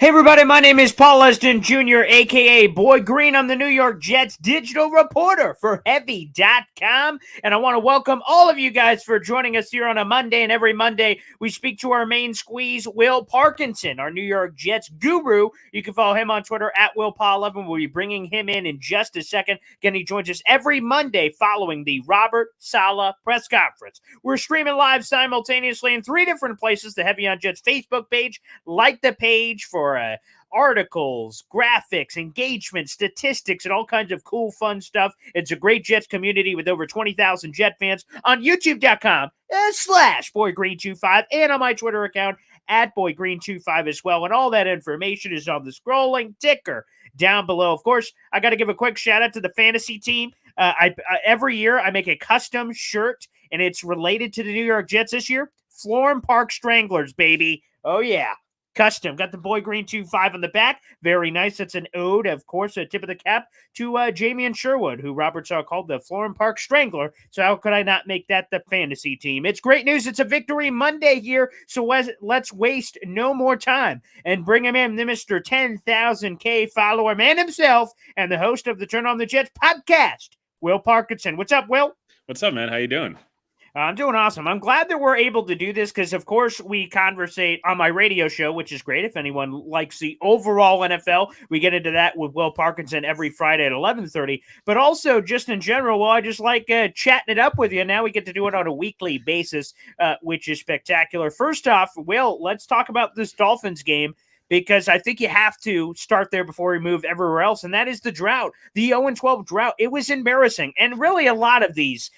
Hey everybody, my name is Paul Leston Jr., aka Boy Green. I'm the New York Jets digital reporter for Heavy.com, and I want to welcome all of you guys for joining us here on a Monday. And every Monday, we speak to our main squeeze, Will Parkinson, our New York Jets guru. You can follow him on Twitter at WillPaul11. We'll be bringing him in just a second. Again, he joins us every Monday following the Robert Saleh press conference. We're streaming live simultaneously in 3 different places: the Heavy on Jets Facebook page, like the page for articles, graphics, engagement, statistics, and all kinds of cool, fun stuff. It's a great Jets community with over 20,000 Jet fans on YouTube.com/BoyGreen25 and on my Twitter account at BoyGreen25 as well. And all that information is on the scrolling ticker down below. Of course, I got to give a quick shout out to the fantasy team. Every year I make a custom shirt, and it's related to the New York Jets this year. Florham Park Stranglers, baby. Oh, yeah. Custom. Got the Boy Green 25 on the back. Very nice. That's an ode, of course, a tip of the cap to Jamie and Sherwood, who Robert Shaw called the Florham Park Strangler. So how could I not make that the fantasy team? It's great news. It's a victory Monday here. So let's waste no more time and bring him in, the Mr. 10,000K follower man himself and the host of the Turn on the Jets podcast, Will Parkinson. What's up, Will? What's up, man? How you doing? I'm doing awesome. I'm glad that we're able to do this because, of course, we conversate on my radio show, which is great. If anyone likes the overall NFL, we get into that with Will Parkinson every Friday at 11:30. But also, just in general, well, I just like chatting it up with you. Now we get to do it on a weekly basis, which is spectacular. First off, Will, let's talk about this Dolphins game, because I think you have to start there before we move everywhere else, and that is the drought. The 0-12 drought. It was embarrassing, and really a lot of these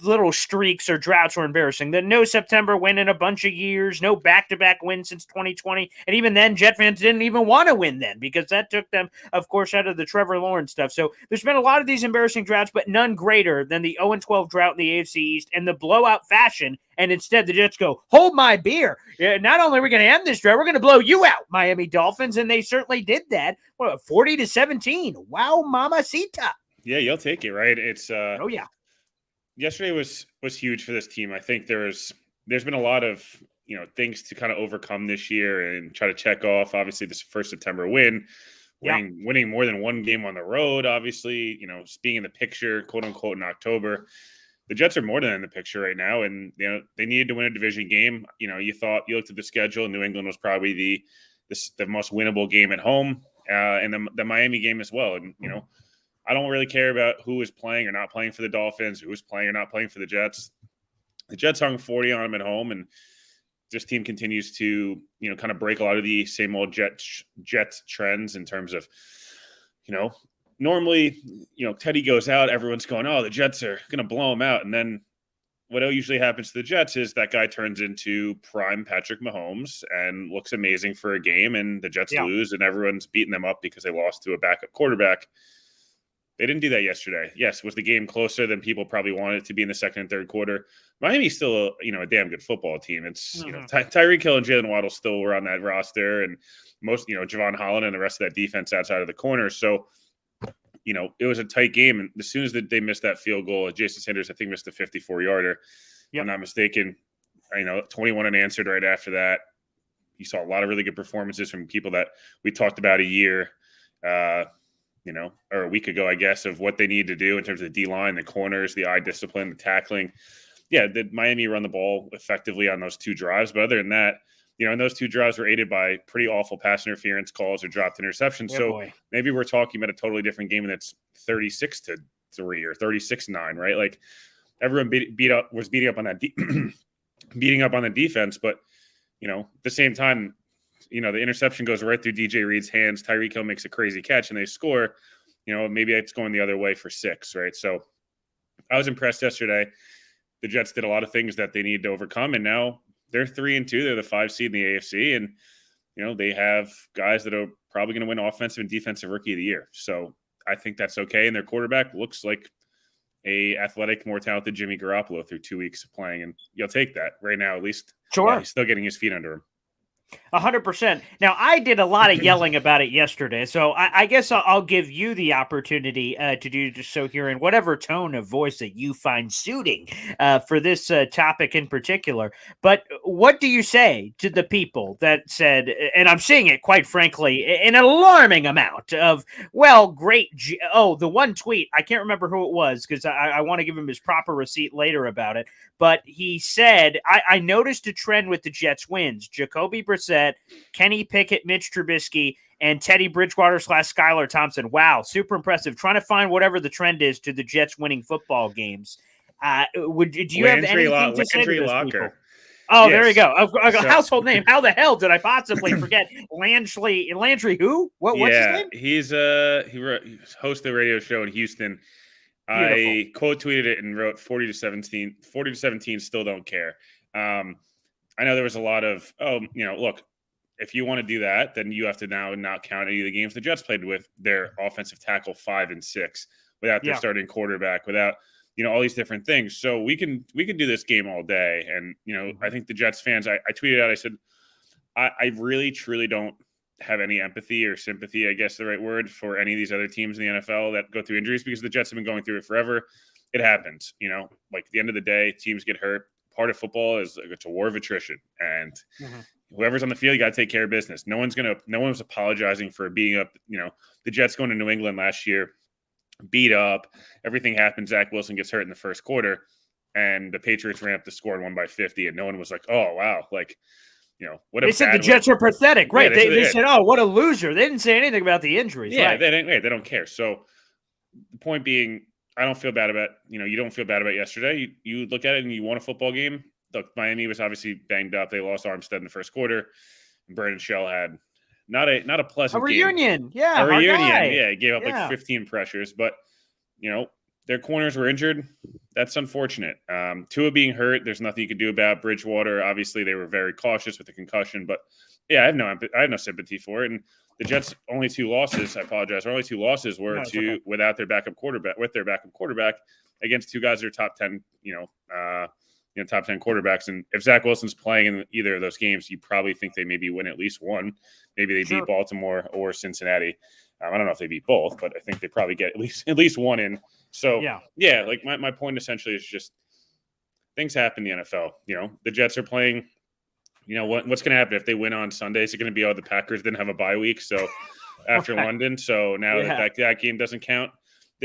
little streaks or droughts were embarrassing. The no September win in a bunch of years, no back-to-back win since 2020, and even then, Jet fans didn't even want to win then because that took them, of course, out of the Trevor Lawrence stuff. So there's been a lot of these embarrassing droughts, but none greater than the 0-12 drought in the AFC East and the blowout fashion. And instead, the Jets go, hold my beer. Not only are we going to end this drought, we're going to blow you out, Miami Dolphins, and they certainly did that. 40-17. Wow, mamacita. Yeah, you'll take it, right? It's oh yeah. Yesterday was huge for this team. I think there's been a lot of things to kind of overcome this year and try to check off. Obviously, this first September win, winning more than one game on the road. Obviously, being in the picture, quote unquote, in October. The Jets are more than in the picture right now, and they needed to win a division game. You looked at the schedule. New England was probably the most winnable game at home, and the Miami game as well. And I don't really care about who is playing or not playing for the Dolphins, who is playing or not playing for the Jets. The Jets hung 40 on them at home, and this team continues to, kind of break a lot of the same old Jets trends in terms of, normally, Teddy goes out, everyone's going, oh, the Jets are going to blow him out. And then what usually happens to the Jets is that guy turns into prime Patrick Mahomes and looks amazing for a game, and the Jets lose, and everyone's beating them up because they lost to a backup quarterback. They didn't do that yesterday. Yes, was the game closer than people probably wanted it to be in the second and third quarter? Miami's still, a damn good football team. It's, Tyreek Hill and Jalen Waddle still were on that roster, and most, Javon Holland and the rest of that defense outside of the corner. So, it was a tight game. And as soon as they missed that field goal, Jason Sanders, I think, missed a 54-yarder. If I'm not mistaken. 21 unanswered right after that. You saw a lot of really good performances from people that we talked about a year or a week ago, I guess, of what they need to do in terms of the D-line, the corners, the eye discipline, the tackling. Yeah, did Miami run the ball effectively on those 2 drives? But other than that, and those 2 drives were aided by pretty awful pass interference calls or dropped interceptions. Maybe we're talking about a totally different game, and it's 36-3 or 36-9, right? Like everyone was beating up on that beating up on the defense, but at the same time, the interception goes right through DJ Reed's hands. Tyreek Hill makes a crazy catch and they score. Maybe it's going the other way for 6, right? So I was impressed yesterday. The Jets did a lot of things that they needed to overcome, and now they're 3-2. They're the 5 seed in the AFC, and they have guys that are probably going to win offensive and defensive rookie of the year. So I think that's okay. And their quarterback looks like a athletic, more talented Jimmy Garoppolo through 2 weeks of playing, and you'll take that right now, at least. Sure. He's still getting his feet under him. 100%. Now, I did a lot of yelling about it yesterday, so I guess I'll give you the opportunity to do just so here in whatever tone of voice that you find suiting for this topic in particular. But what do you say to the people that said, and I'm seeing it quite frankly, an alarming amount of, well, great. The one tweet, I can't remember who it was because I want to give him his proper receipt later about it. But he said, I noticed a trend with the Jets wins. Jacoby Brissett, Kenny Pickett, Mitch Trubisky, and Teddy Bridgewater / Skylar Thompson. Wow, super impressive. Trying to find whatever the trend is to the Jets winning football games. Do you have anything to say to those people? Oh, yes. There you go. A household name. How the hell did I possibly forget Landry? Who? What's his name? He hosts the radio show in Houston. Beautiful. I quote tweeted it and wrote 40-17. 40-17. Still don't care. I know there was a lot of look. If you want to do that, then you have to now not count any of the games the Jets played with their offensive tackle 5 and 6 without their starting quarterback, without all these different things. So we can do this game all day. And I think the Jets fans. I tweeted out. I said I really truly don't have any empathy or sympathy, I guess the right word, for any of these other teams in the NFL that go through injuries, because the Jets have been going through it forever. It happens, like at the end of the day, teams get hurt. Part of football is it's a war of attrition, and whoever's on the field, you got to take care of business. No one's apologizing for beating up. The Jets going to New England last year, beat up, everything happened. Zach Wilson gets hurt in the first quarter, and the Patriots ran up the score and won by 50, and no one was like, oh, wow, like, what they said the Jets are pathetic, right? Yeah, they said, oh, what a loser. They didn't say anything about the injuries. Yeah, right. They don't care. So the point being, I don't feel bad about, you don't feel bad about yesterday. You look at it and you won a football game. Look, Miami was obviously banged up. They lost Armstead in the first quarter. And Brandon Shell had not a pleasant reunion. game. Yeah, a reunion. Yeah, he gave up like 15 pressures. But, their corners were injured. That's unfortunate. Tua being hurt, there's nothing you could do about. Bridgewater, obviously, they were very cautious with the concussion. But, yeah, I have no sympathy for it. And the Jets' only 2 losses, I apologize, only 2 losses were without their backup quarterback, against 2 guys that are top 10, top 10 quarterbacks. And if Zach Wilson's playing in either of those games, you probably think they maybe win at least one. Maybe they beat Baltimore or Cincinnati. I don't know if they beat both, but I think they probably get at least one in. So, like my point essentially is just things happen in the NFL. The Jets are playing. What's going to happen if they win on Sunday? Is it going to be, the Packers didn't have a bye week, so after London, so now that game doesn't count.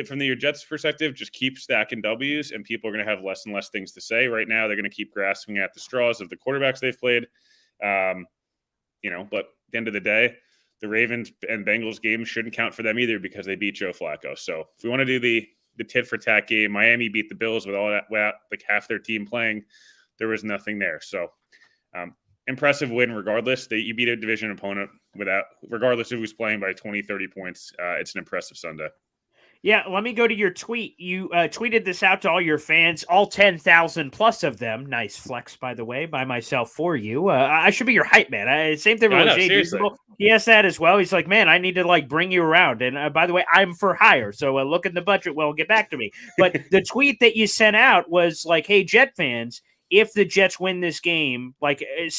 From the Jets' perspective, just keep stacking W's, and people are going to have less and less things to say. Right now, they're going to keep grasping at the straws of the quarterbacks they've played. But at the end of the day, the Ravens and Bengals game shouldn't count for them either because they beat Joe Flacco. So if we want to do the tit for tat game, Miami beat the Bills with all that, like half their team playing. There was nothing there. So impressive win regardless. You beat a division opponent regardless of who's playing by 20, 30 points. It's an impressive Sunday. Yeah, let me go to your tweet. You tweeted this out to all your fans, all 10,000 plus of them. Nice flex, by the way, by myself for you. I should be your hype man. Same thing with Jay. He has that as well. He's like, man, I need to bring you around. And by the way, I'm for hire. So look at the budget. Well, get back to me. But the tweet that you sent out was like, hey, Jet fans, if the Jets win this game,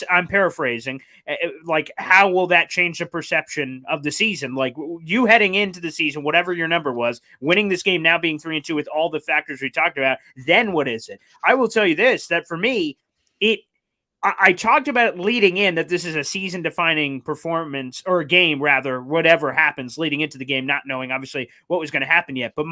I'm paraphrasing, how will that change the perception of the season? Like you heading into the season, whatever your number was, winning this game now being 3-2 with all the factors we talked about, then what is it? I will tell you this, that for me, I talked about it leading in that this is a season-defining performance or a game, rather, whatever happens leading into the game, not knowing obviously what was going to happen yet. But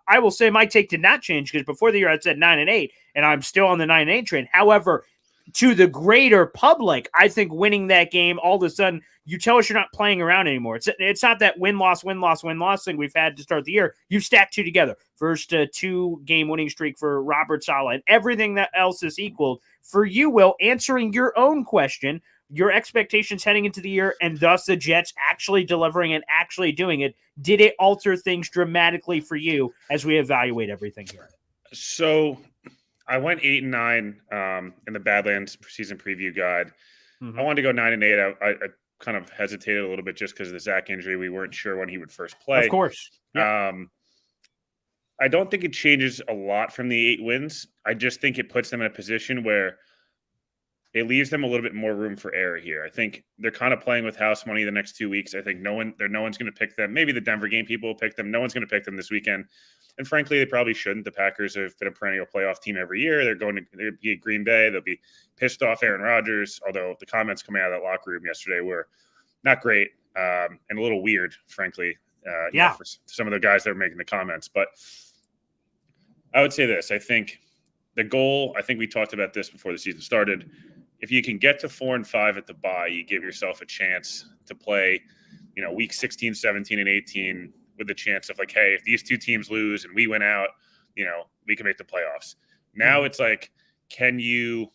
I will say my take did not change because before the year I said 9-8, and I'm still on the 9-8 train. However, to the greater public, I think winning that game, all of a sudden, you tell us you're not playing around anymore. It's not that win-loss thing we've had to start the year. You've stacked 2 together. First 2-game winning streak for Robert Saleh, and everything that else is equaled. For you, Will, answering your own question, your expectations heading into the year, and thus the Jets actually delivering and actually doing it, did it alter things dramatically for you as we evaluate everything here? So I went 8-9 in the Badlands season preview guide. I wanted to go 9-8. I kind of hesitated a little bit just because of the Zach injury. We weren't sure when he would first play. Of course. Yep. I don't think it changes a lot from the 8 wins. I just think it puts them in a position where it leaves them a little bit more room for error here. I think they're kind of playing with house money the next 2 weeks. I think no one's going to pick them. Maybe the Denver game people will pick them. No one's going to pick them this weekend. And frankly, they probably shouldn't. The Packers have been a perennial playoff team every year. They'll be at Green Bay. They'll be pissed off Aaron Rodgers, although the comments coming out of that locker room yesterday were not great and a little weird, frankly, for some of the guys that are making the comments. But I would say this. I think the goal, I think we talked about this before the season started. If you can get to 4-5 at the bye, you give yourself a chance to play, week 16, 17, and 18 with the chance of like, hey, if these two teams lose and we win out, we can make the playoffs. Now it's like, can you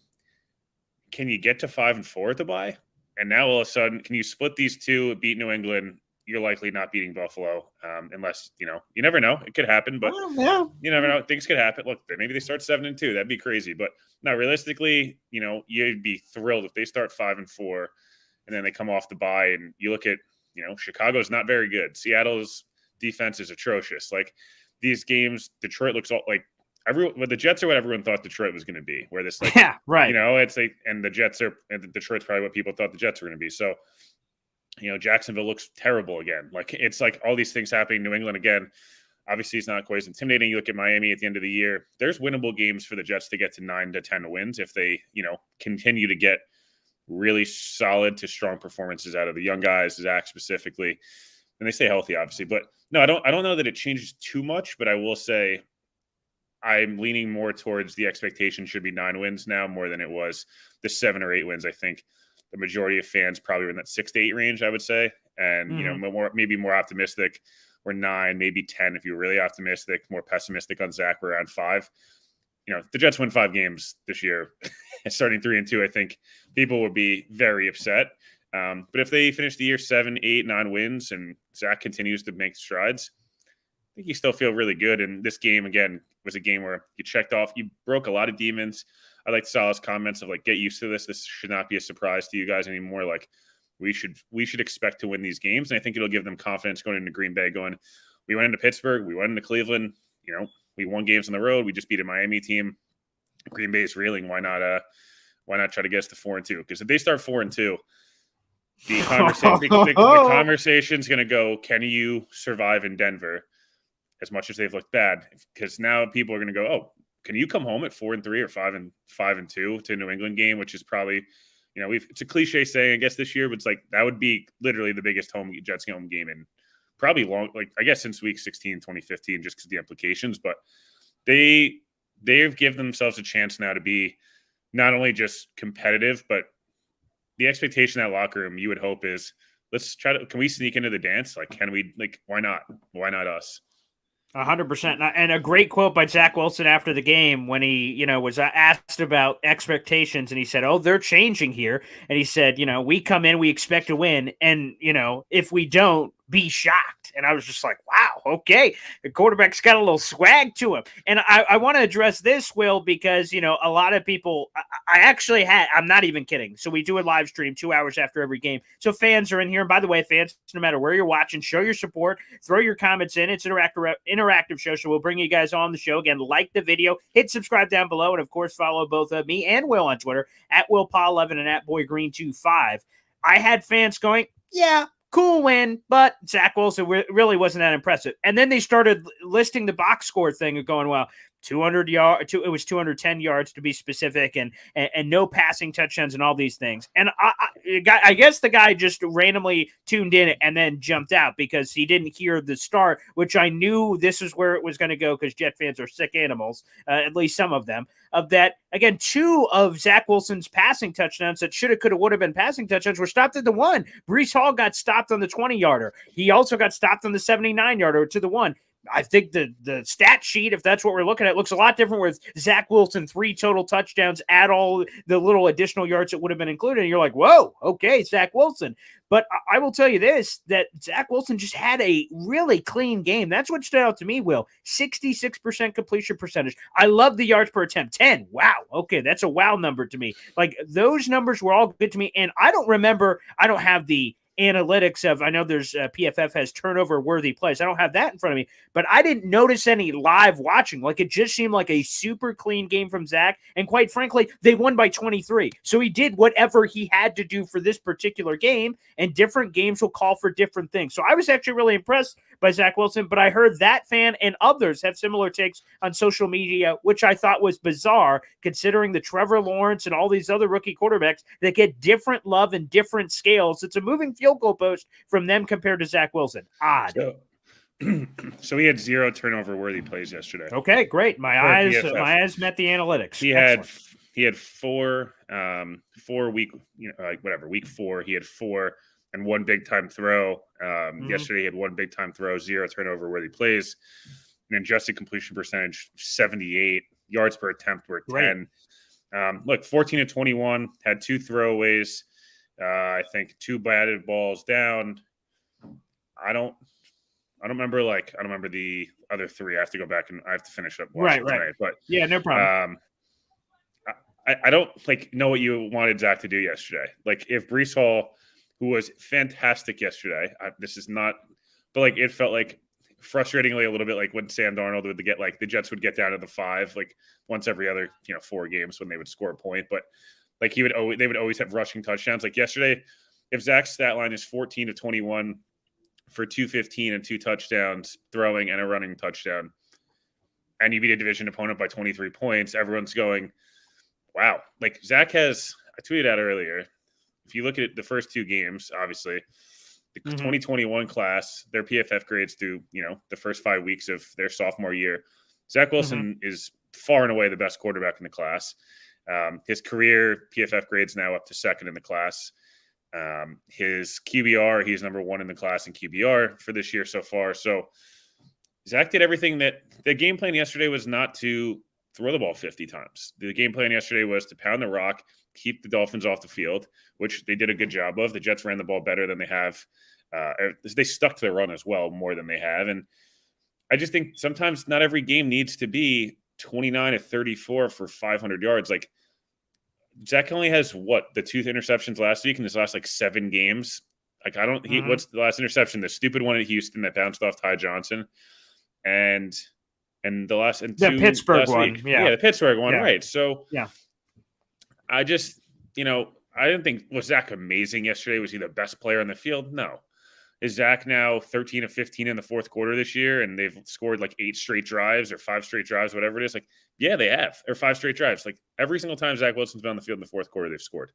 get to 5-4 at the bye? And now all of a sudden, can you split these two, beat New England? You're likely not beating Buffalo unless, you never know. It could happen, but you never know. Things could happen. Look, maybe they start 7-2. That'd be crazy. But no, realistically, you'd be thrilled if they start 5-4 and then they come off the bye and you look at, Chicago's not very good. Seattle's defense is atrocious. Like these games, Detroit looks all like the Jets are what everyone thought Detroit was going to be. Where this, like, right. It's like, and Detroit's probably what people thought the Jets were going to be. So, Jacksonville looks terrible again. Like it's like all these things happening. New England again, obviously it's not quite as intimidating. You look at Miami at the end of the year. There's winnable games for the Jets to get to 9 to 10 wins if they, continue to get really solid to strong performances out of the young guys, Zach specifically, and they stay healthy, obviously. But no, I don't know that it changes too much. But I will say, I'm leaning more towards the expectation should be 9 wins now more than it was the 7 or 8 wins. I think the majority of fans probably are in that 6 to 8 range, I would say. And, maybe more optimistic or 9, maybe 10 if you're really optimistic, more pessimistic on Zach, we're around 5. If the Jets win 5 games this year, starting 3-2, I think people would be very upset. But if they finish the year 7, 8, 9 wins and Zach continues to make strides, I think you still feel really good. And this game, again, was a game where you checked off, you broke a lot of demons. I like Salah's comments of like, get used to this. This should not be a surprise to you guys anymore. Like we should expect to win these games. And I think it'll give them confidence going into Green Bay, going, we went into Pittsburgh, we went into Cleveland, we won games on the road. We just beat a Miami team. Green Bay is reeling. Why not try to get us to 4-2? Because if they start 4-2, the conversation's going to go, can you survive in Denver as much as they've looked bad? Because now people are going to go, oh, can you come home at 4-3 or 5-2 to a New England game, which is probably, it's a cliche saying, I guess, this year, but it's like that would be literally the biggest Jets home game in probably I guess since week 16, 2015, just because of the implications. But they've given themselves a chance now to be not only just competitive, but the expectation in that locker room, you would hope, is can we sneak into the dance? Like, can we, why not? Why not us? 100%. And a great quote by Zach Wilson after the game when he, was asked about expectations and he said, oh, they're changing here. And he said, we come in, we expect to win. And, if we don't, be shocked. And I was just like, wow, okay. The quarterback's got a little swag to him. And I want to address this, Will, because, a lot of people, I'm not even kidding. So we do a live stream 2 hours after every game. So fans are in here. And by the way, fans, no matter where you're watching, show your support, throw your comments in. It's an interactive show. So we'll bring you guys on the show. Again, like the video, hit subscribe down below. And of course, follow both me and Will on Twitter at WillPaw11 and at BoyGreen25. I had fans going, yeah, cool win, but Zach Wilson really wasn't that impressive. And then they started listing the box score thing and going, well, 200 yards, it was 210 yards to be specific, and no passing touchdowns and all these things. And I guess the guy just randomly tuned in and then jumped out because he didn't hear the start, which I knew this is where it was going to go because Jet fans are sick animals, at least some of them. Of that, again, 2 of Zach Wilson's passing touchdowns that should have, could have, would have been passing touchdowns were stopped at the 1. Breece Hall got stopped on the 20-yarder. He also got stopped on the 79-yarder to the 1. I think the stat sheet, if that's what we're looking at, looks a lot different with Zach Wilson, 3 total touchdowns, add all the little additional yards that would have been included. And you're like, whoa, okay, Zach Wilson. But I will tell you this, that Zach Wilson just had a really clean game. That's what stood out to me, Will. 66% completion percentage. I love the yards per attempt. 10. Wow. Okay, that's a wow number to me. Like, those numbers were all good to me. And I don't have the analytics of, I know there's PFF has turnover worthy plays. I don't have that in front of me, but I didn't notice any live watching. Like, it just seemed like a super clean game from Zach. And quite frankly, they won by 23. So he did whatever he had to do for this particular game, and different games will call for different things. So I was actually really impressed by Zach Wilson, but I heard that fan and others have similar takes on social media, which I thought was bizarre, considering the Trevor Lawrence and all these other rookie quarterbacks that get different love and different scales. It's a moving field goal post from them compared to Zach Wilson. Odd. So he had 0 turnover worthy plays yesterday. Okay, great. My eyes met the analytics. He had 4 week, week 4. He had 4 and 1 big time throw. Yesterday he had 1 big time throw, 0 turnover worthy plays, an adjusted completion percentage 78, yards per attempt were 10. Look, 14 to 21, had 2 throwaways. I think 2 batted balls down. I don't remember the other 3. I have to go back and I have to finish up watching tonight. But yeah, no problem. I don't know what you wanted Zach to do yesterday. Like, if Breece Hall, who was fantastic yesterday, but it felt like frustratingly a little bit like when Sam Darnold would get the Jets would get down to the 5 once every other 4 games when they would score a point, but they would always have rushing touchdowns. Like yesterday, if Zach's stat line is 14 to 21 for 215 and 2 touchdowns, throwing and a running touchdown, and you beat a division opponent by 23 points, everyone's going, wow. Like, Zach has, I tweeted out earlier, if you look at the first 2 games, obviously, the 2021 class, their PFF grades through, the first 5 weeks of their sophomore year, Zach Wilson is far and away the best quarterback in the class. His career PFF grades now up to 2nd in the class. His QBR, he's number 1 in the class in QBR for this year so far. So Zach did everything that the game plan yesterday was not to throw the ball 50 times. The game plan yesterday was to pound the rock, keep the Dolphins off the field, which they did a good job of. The Jets ran the ball better than they have. They stuck to the run as well, more than they have. And I just think sometimes not every game needs to be 29 to 34 for 500 yards. Like, Zach only has the 2 interceptions last week in his last 7 games. What's the last interception? The stupid one at Houston that bounced off Ty Johnson, and the Pittsburgh one. Week. Yeah, the Pittsburgh one, right? So yeah, I just I didn't think, was Zach amazing yesterday? Was he the best player on the field? No. Is Zach now 13 of 15 in the fourth quarter this year, and they've scored 8 straight drives or 5 straight drives, whatever it is? Yeah, they have. Or 5 straight drives. Every single time Zach Wilson's been on the field in the fourth quarter, they've scored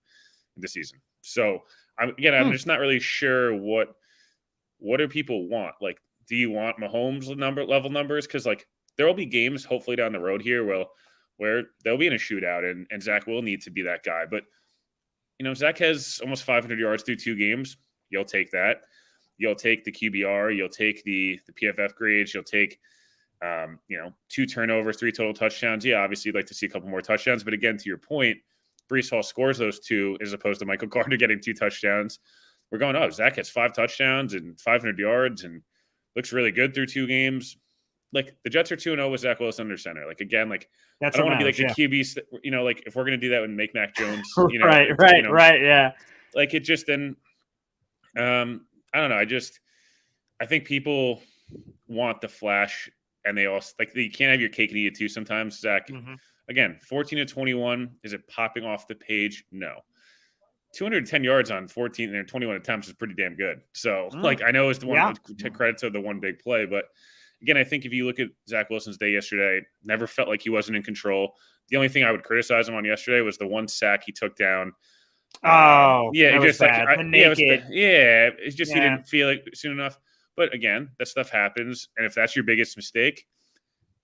this season. So, I'm just not really sure what do people want? Do you want Mahomes level numbers? Because, there will be games, hopefully down the road here, where they'll be in a shootout, and Zach will need to be that guy. But, Zach has almost 500 yards through 2 games. You'll take that. You'll take the QBR. You'll take the PFF grades. You'll take, 2 turnovers, 3 total touchdowns. Yeah, obviously you'd like to see a couple more touchdowns. But again, to your point, Breece Hall scores those 2 as opposed to Michael Gardner getting 2 touchdowns. We're going, Zach has 5 touchdowns and 500 yards and looks really good through 2 games. The Jets are 2-0 with Zach Wilson under center. Again, that's I don't want to be the QBs, if we're going to do that and make Mac Jones, right, yeah. It just then, I don't know. I think people want the flash, and they also you can't have your cake and eat it too sometimes. Zach, again, 14 to 21. Is it popping off the page? No. 210 yards on 14 and 21 attempts is pretty damn good. So, I know it's the one to credit to the one big play, but again, I think if you look at Zach Wilson's day yesterday, never felt like he wasn't in control. The only thing I would criticize him on yesterday was the 1 sack he took down. Yeah, just bad. It's just he didn't feel it soon enough. But again, that stuff happens, and if that's your biggest mistake,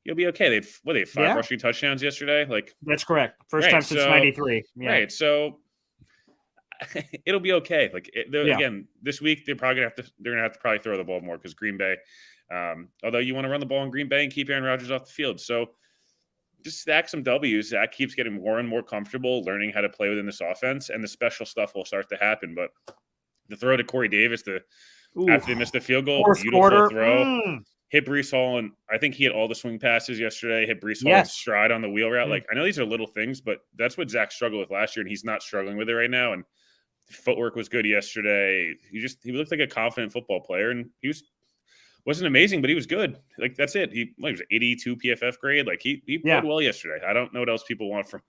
you'll be okay. They had 5 rushing touchdowns yesterday. That's correct. First time since '93. Yeah. Right. So it'll be okay. Again, this week they're gonna have to probably throw the ball more because Green Bay. Although you want to run the ball in Green Bay and keep Aaron Rodgers off the field, so. Just stack some W's. Zach keeps getting more and more comfortable learning how to play within this offense, and the special stuff will start to happen. But the throw to Corey Davis after they missed the field goal, beautiful throw. Hit Breece Hall, and I think he had all the swing passes yesterday. Hit Breece Hall in stride on the wheel route. I know these are little things, but that's what Zach struggled with last year, and he's not struggling with it right now. And footwork was good yesterday. He looked like a confident football player, and wasn't amazing, but he was good. Like, that's it. He was 82 PFF grade. Like, he played well yesterday. I don't know what else people want from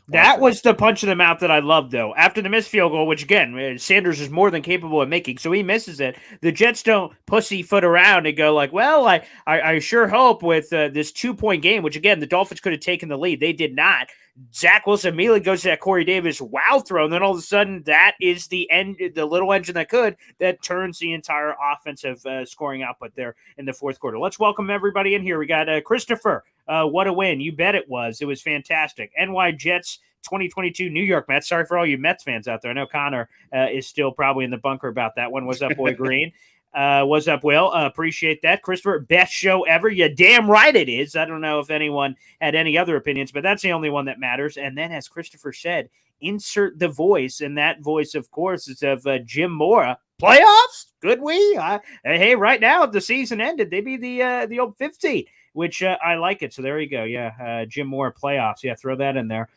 that was the punch in the mouth that I loved, though. After the missed field goal, which, again, Sanders is more than capable of making, so he misses it. The Jets don't pussyfoot around and go like, well, I sure hope with this 2-point game, which, again, the Dolphins could have taken the lead. They did not. Zach Wilson immediately goes to that Corey Davis wow throw, and then all of a sudden that is the little engine that turns the entire offensive scoring output there in the fourth quarter. Let's welcome everybody in here. We got Christopher. What a win. You bet it was. It was fantastic. NY Jets 2022 New York Mets. Sorry for all you Mets fans out there. I know Connor is still probably in the bunker about that one. What's up, Boy Green? What's up, Will? Appreciate that. Christopher, best show ever. Yeah, damn right it is. I don't know if anyone had any other opinions, but that's the only one that matters. And then, as Christopher said, insert the voice, and that voice, of course, is of Jim Mora. Playoffs? Good we? Hey, right now, if the season ended, they'd be the old 15, which I like it. So there you go. Yeah, Jim Mora playoffs. Yeah, throw that in there.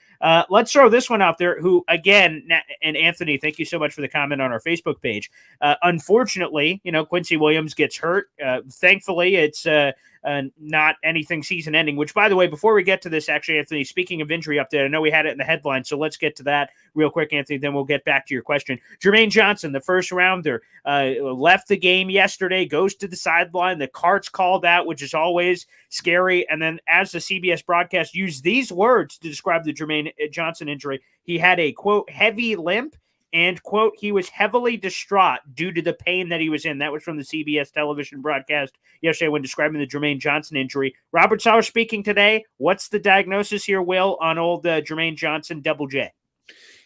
Let's throw this one out there, who, again, and Anthony, thank you so much for the comment on our Facebook page. Unfortunately, Quincy Williams gets hurt. Thankfully, it's not anything season-ending, which, by the way, before we get to this, actually, Anthony, speaking of injury update, I know we had it in the headline, so let's get to that real quick, Anthony, then we'll get back to your question. Jermaine Johnson, the first-rounder, left the game yesterday, goes to the sideline. The cart's called out, which is always scary, and then as the CBS broadcast used these words to describe the Jermaine Johnson injury, he had a, quote, heavy limp, and, quote, he was heavily distraught due to the pain that he was in. That was from the CBS television broadcast yesterday when describing the Jermaine Johnson injury. Robert Sauer speaking today. What's the diagnosis here, Will, on old Jermaine Johnson, Double J?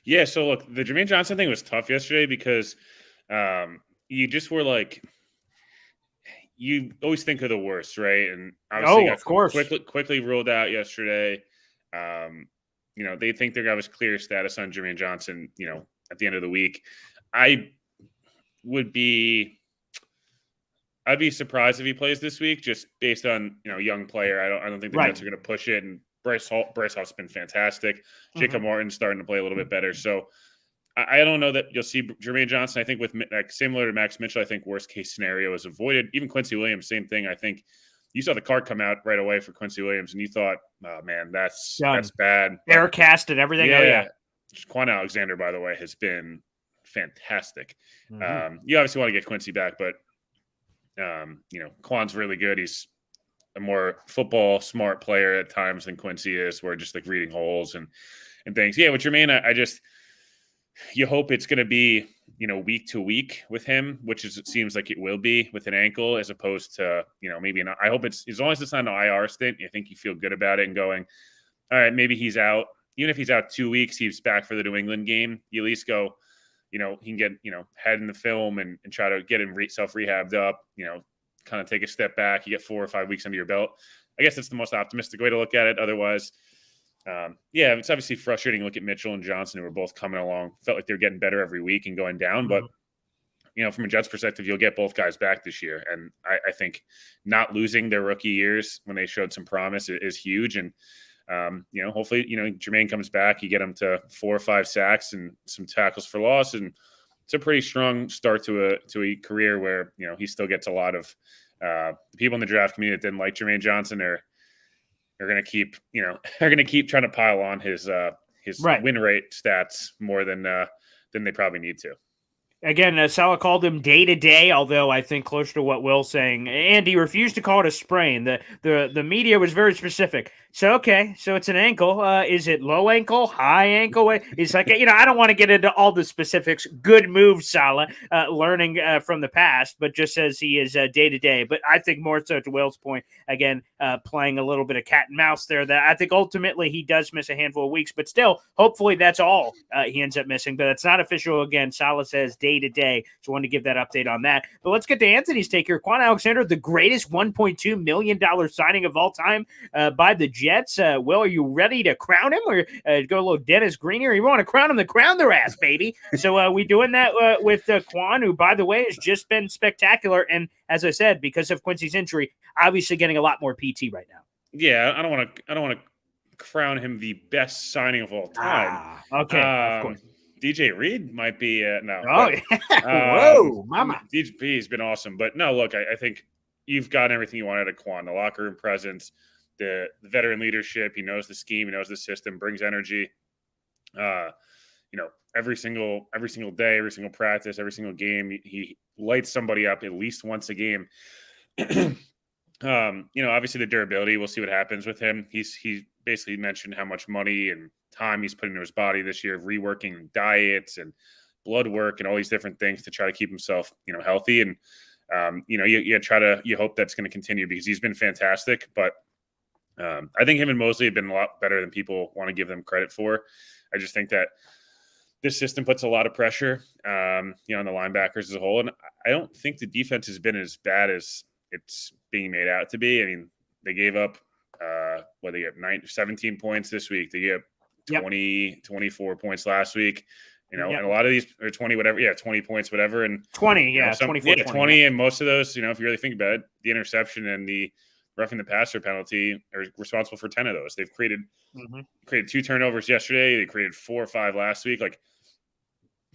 Yeah, so look, the Jermaine Johnson thing was tough yesterday because you just were like, you always think of the worst, right? And obviously, of course, quickly ruled out yesterday. They think they're going to have a clear status on Jermaine Johnson, at the end of the week. I'd be surprised if he plays this week, just based on young player. I don't think the Jets are going to push it. And Bryce Hall's been fantastic. Jacob Martin's starting to play a little bit better. So I don't know that you'll see Jermaine Johnson. I think with similar to Max Mitchell, I think worst case scenario is avoided. Even Quincy Williams, same thing. I think you saw the card come out right away for Quincy Williams, and you thought, oh man, that's bad. Air cast and everything. Yeah. Oh, yeah. Quan Alexander, by the way, has been fantastic. You obviously want to get Quincy back, but Quan's really good. He's a more football smart player at times than Quincy is, where just like reading holes and things. Yeah, with Jermaine, you hope it's going to be week to week with him, which it seems like it will be with an ankle, as opposed to maybe not. I hope it's, as long as it's not an IR stint, I think you feel good about it and going, all right, maybe he's out. Even if he's out 2 weeks, he's back for the New England game. You at least go, he can get, head in the film and try to get him self-rehabbed up, kind of take a step back. You get 4 or 5 weeks under your belt. I guess that's the most optimistic way to look at it. Otherwise, it's obviously frustrating to look at Mitchell and Johnson, who were both coming along. Felt like they were getting better every week and going down. But, from a Jets perspective, you'll get both guys back this year. And I think not losing their rookie years when they showed some promise is huge. And, hopefully, Jermaine comes back, you get him to 4 or 5 sacks and some tackles for loss. And it's a pretty strong start to a career where, he still gets a lot of the people in the draft community that didn't like Jermaine Johnson are going to keep, trying to pile on his win rate stats more than they probably need to. Again, Salah called him day-to-day, although I think closer to what Will's saying. And he refused to call it a sprain. The media was very specific. So it's an ankle. Is it low ankle, high ankle? It's like, I don't want to get into all the specifics. Good move, Salah, learning from the past, but just says he is day-to-day. But I think more so to Will's point, again, playing a little bit of cat and mouse there, that I think ultimately he does miss a handful of weeks, but still, hopefully that's all he ends up missing. But it's not official again. Salah says day-to-day, so I wanted to give that update on that. But let's get to Anthony's take here. Quan Alexander, the greatest $1.2 million signing of all time by the Jets. Will, are you ready to crown him, or go a little Dennis Green here? You want to crown him, then crown their ass, baby. So we doing that with Quan, who, by the way, has just been spectacular. And as I said, because of Quincy's injury, obviously getting a lot more PT right now. Yeah, I don't want to crown him the best signing of all time. Okay, of course. DJ Reed might be no. Oh, but, yeah. Whoa, mama. DJP has been awesome. But no, look, I think you've got everything you want out of Quan. The locker room presence, the veteran leadership. He knows the scheme. He knows the system, brings energy. Every single day, every single practice, every single game, he lights somebody up at least once a game. Obviously the durability, we'll see what happens with him. He basically mentioned how much money and time he's put into his body this year, reworking diets and blood work and all these different things to try to keep himself, healthy. And, you hope that's going to continue because he's been fantastic. But I think him and Mosley have been a lot better than people want to give them credit for. I just think that this system puts a lot of pressure, on the linebackers as a whole. And I don't think the defense has been as bad as it's being made out to be. I mean, they gave up, they get 17 points this week. They gave 24 points last week, and a lot of these are 20, whatever. Yeah. 20 points, whatever. And 20, 24, 20. And most of those, if you really think about it, the interception and the roughing the passer penalty are responsible for 10 of those. They've created 2 turnovers yesterday. They created 4 or 5 last week. Like,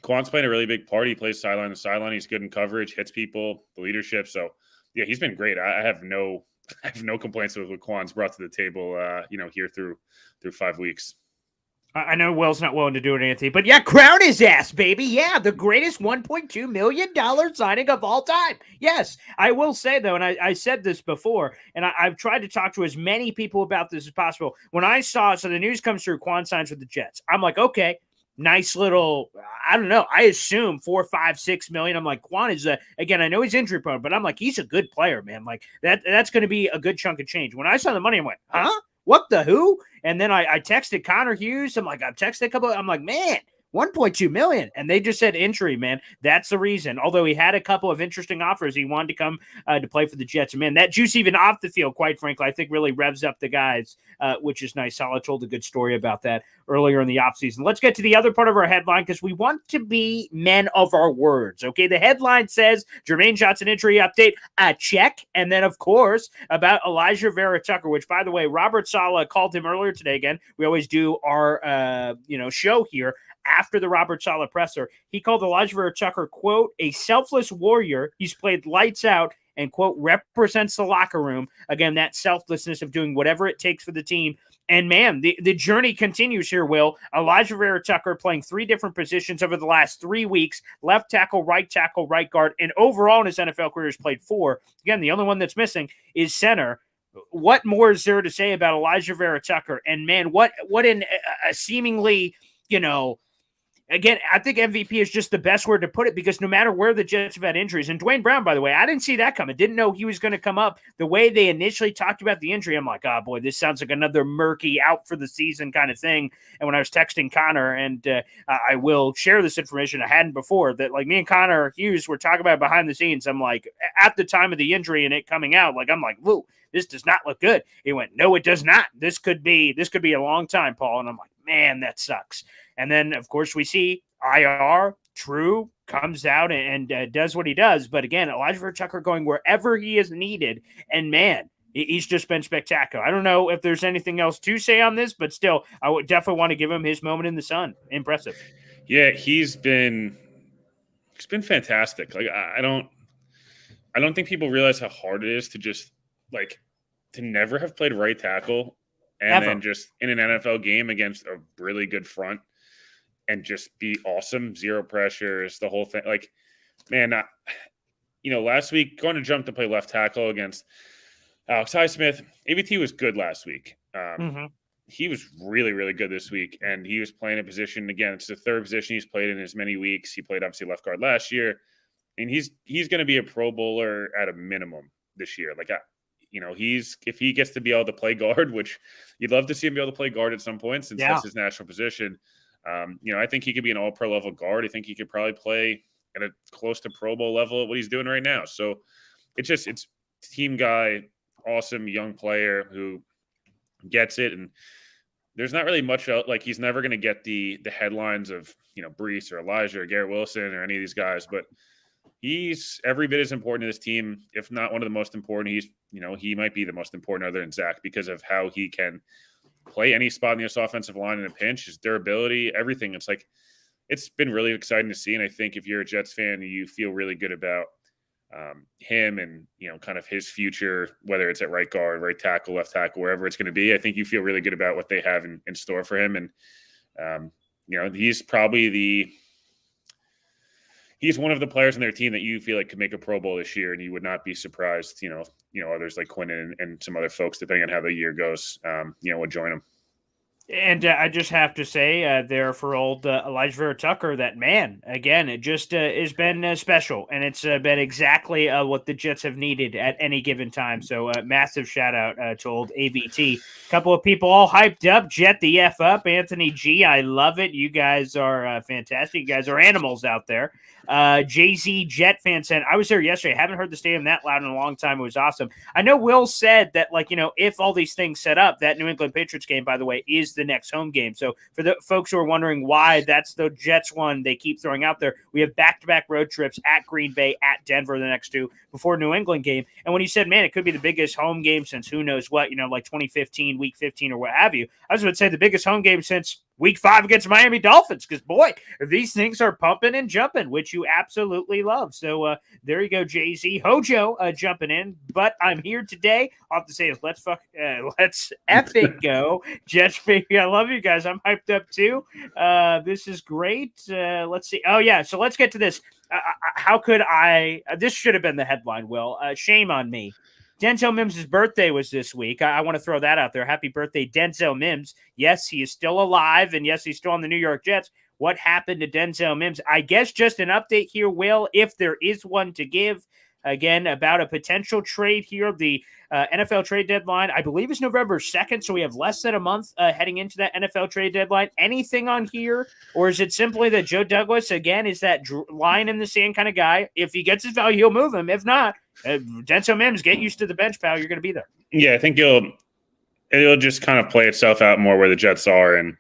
Quan's playing a really big part. He plays sideline to sideline. He's good in coverage, hits people, the leadership. So yeah, he's been great. I have no complaints with what Quan's brought to the table, here through 5 weeks. I know Will's not willing to do it, Anthony, but yeah, crown his ass, baby. Yeah, the greatest $1.2 million signing of all time. Yes, I will say, though, and I said this before, and I've tried to talk to as many people about this as possible. When I saw, so the news comes through, Quan signs with the Jets. I'm like, okay, nice little, I don't know, I assume 4, 5, 6 million. I'm like, Quan is again, I know he's injury prone, but I'm like, he's a good player, man. Like that's going to be a good chunk of change. When I saw the money, I went, huh? What the who? And then I texted Connor Hughes. I'm like, I've texted a couple. I'm like, man, 1.2 million. And they just said injury, man. That's the reason. Although he had a couple of interesting offers, he wanted to come to play for the Jets. And man, that juice even off the field, quite frankly, I think really revs up the guys, which is nice. Salah told a good story about that earlier in the offseason. Let's get to the other part of our headline because we want to be men of our words. Okay, the headline says Jermaine Johnson injury update, a check. And then, of course, about Alijah Vera-Tucker, which, by the way, Robert Saleh called him earlier today. Again, we always do our show here after the Robert Saleh presser. He called Alijah Vera-Tucker, quote, a selfless warrior. He's played lights out and, quote, represents the locker room. Again, that selflessness of doing whatever it takes for the team. And, man, the journey continues here, Will. Alijah Vera-Tucker playing 3 different positions over the last 3 weeks, left tackle, right guard, and overall in his NFL career has played 4. Again, the only one that's missing is center. What more is there to say about Alijah Vera-Tucker? And, man, what in a seemingly, again, I think MVP is just the best word to put it because no matter where the Jets have had injuries, and Dwayne Brown, by the way, I didn't see that coming. Didn't know he was going to come up. The way they initially talked about the injury, I'm like, oh, boy, this sounds like another murky out for the season kind of thing. And when I was texting Connor, and I will share this information I hadn't before, that like me and Connor Hughes were talking about behind the scenes. I'm like, at the time of the injury and it coming out, like, I'm like, whoa, this does not look good. He went, no, it does not. This could be a long time, Paul. And I'm like, man, that sucks. And then, of course, we see IR, True, comes out and does what he does. But again, Alijah Vera-Tucker going wherever he is needed. And, man, he's just been spectacular. I don't know if there's anything else to say on this, but still, I would definitely want to give him his moment in the sun. Impressive. Yeah, he's been fantastic. Like, I don't think people realize how hard it is to just, like, to never have played right tackle and then just in an NFL game against a really good front and just be awesome, 0 pressures, the whole thing. Like, man, last week going to jump to play left tackle against Alex Highsmith, AVT was good last week. He was really, really good this week, and he was playing a position, again, it's the 3rd position he's played in as many weeks. He played, obviously, left guard last year, and he's going to be a Pro Bowler at a minimum this year. Like, if he gets to be able to play guard, which you'd love to see him be able to play guard at some point since that's his natural position. I think he could be an all-pro level guard. I think he could probably play at a close to Pro Bowl level at what he's doing right now. So it's team guy, awesome young player who gets it. And there's not really much else. Like, he's never going to get the headlines of, Brees or Elijah or Garrett Wilson or any of these guys, but he's every bit as important to this team, if not one of the most important. He might be the most important other than Zach because of how he can play any spot in this offensive line in a pinch, his durability, everything. It's it's been really exciting to see. And I think if you're a Jets fan, you feel really good about him and, kind of his future, whether it's at right guard, right tackle, left tackle, wherever it's going to be. I think you feel really good about what they have in store for him. And, he's probably he's one of the players on their team that you feel like could make a Pro Bowl this year, and you would not be surprised, others like Quinn and some other folks, depending on how the year goes, would join him. And I just have to say there for old Alijah Vera-Tucker that, man, again, it just has been special. And it's been exactly what the Jets have needed at any given time. So massive shout out to old AVT. Couple of people all hyped up. Jet the F up. Anthony G, I love it. You guys are fantastic. You guys are animals out there. Jay-Z Jet fan said, I was there yesterday. I haven't heard the stadium that loud in a long time. It was awesome. I know Will said that, if all these things set up, that New England Patriots game, by the way, is the next home game. So for the folks who are wondering why that's the Jets one they keep throwing out there, we have back-to-back road trips at Green Bay, at Denver, the next two before New England game. And when he said, man, it could be the biggest home game since who knows what, like 2015, week 15 or what have you, I was going to say the biggest home game since week 5 against Miami Dolphins, because, boy, these things are pumping and jumping, which you absolutely love. So there you go, Jay-Z. Hojo jumping in, but I'm here today. I'll have to say is let's epic go. Jets, baby, I love you guys. I'm hyped up, too. This is great. Let's see. Oh, yeah, so let's get to this. How could I – this should have been the headline, Will. Shame on me. Denzel Mims' birthday was this week. I want to throw that out there. Happy birthday, Denzel Mims. Yes, he is still alive, and yes, he's still on the New York Jets. What happened to Denzel Mims? I guess just an update here, Will, if there is one to give, again, about a potential trade here. The NFL trade deadline, I believe, is November 2nd, so we have less than a month heading into that NFL trade deadline. Anything on here, or is it simply that Joe Douglas, again, is that line in the sand kind of guy? If he gets his value, he'll move him. If not, Denzel Mims, get used to the bench, pal. You're going to be there. Yeah, I think it'll just kind of play itself out more where the Jets are in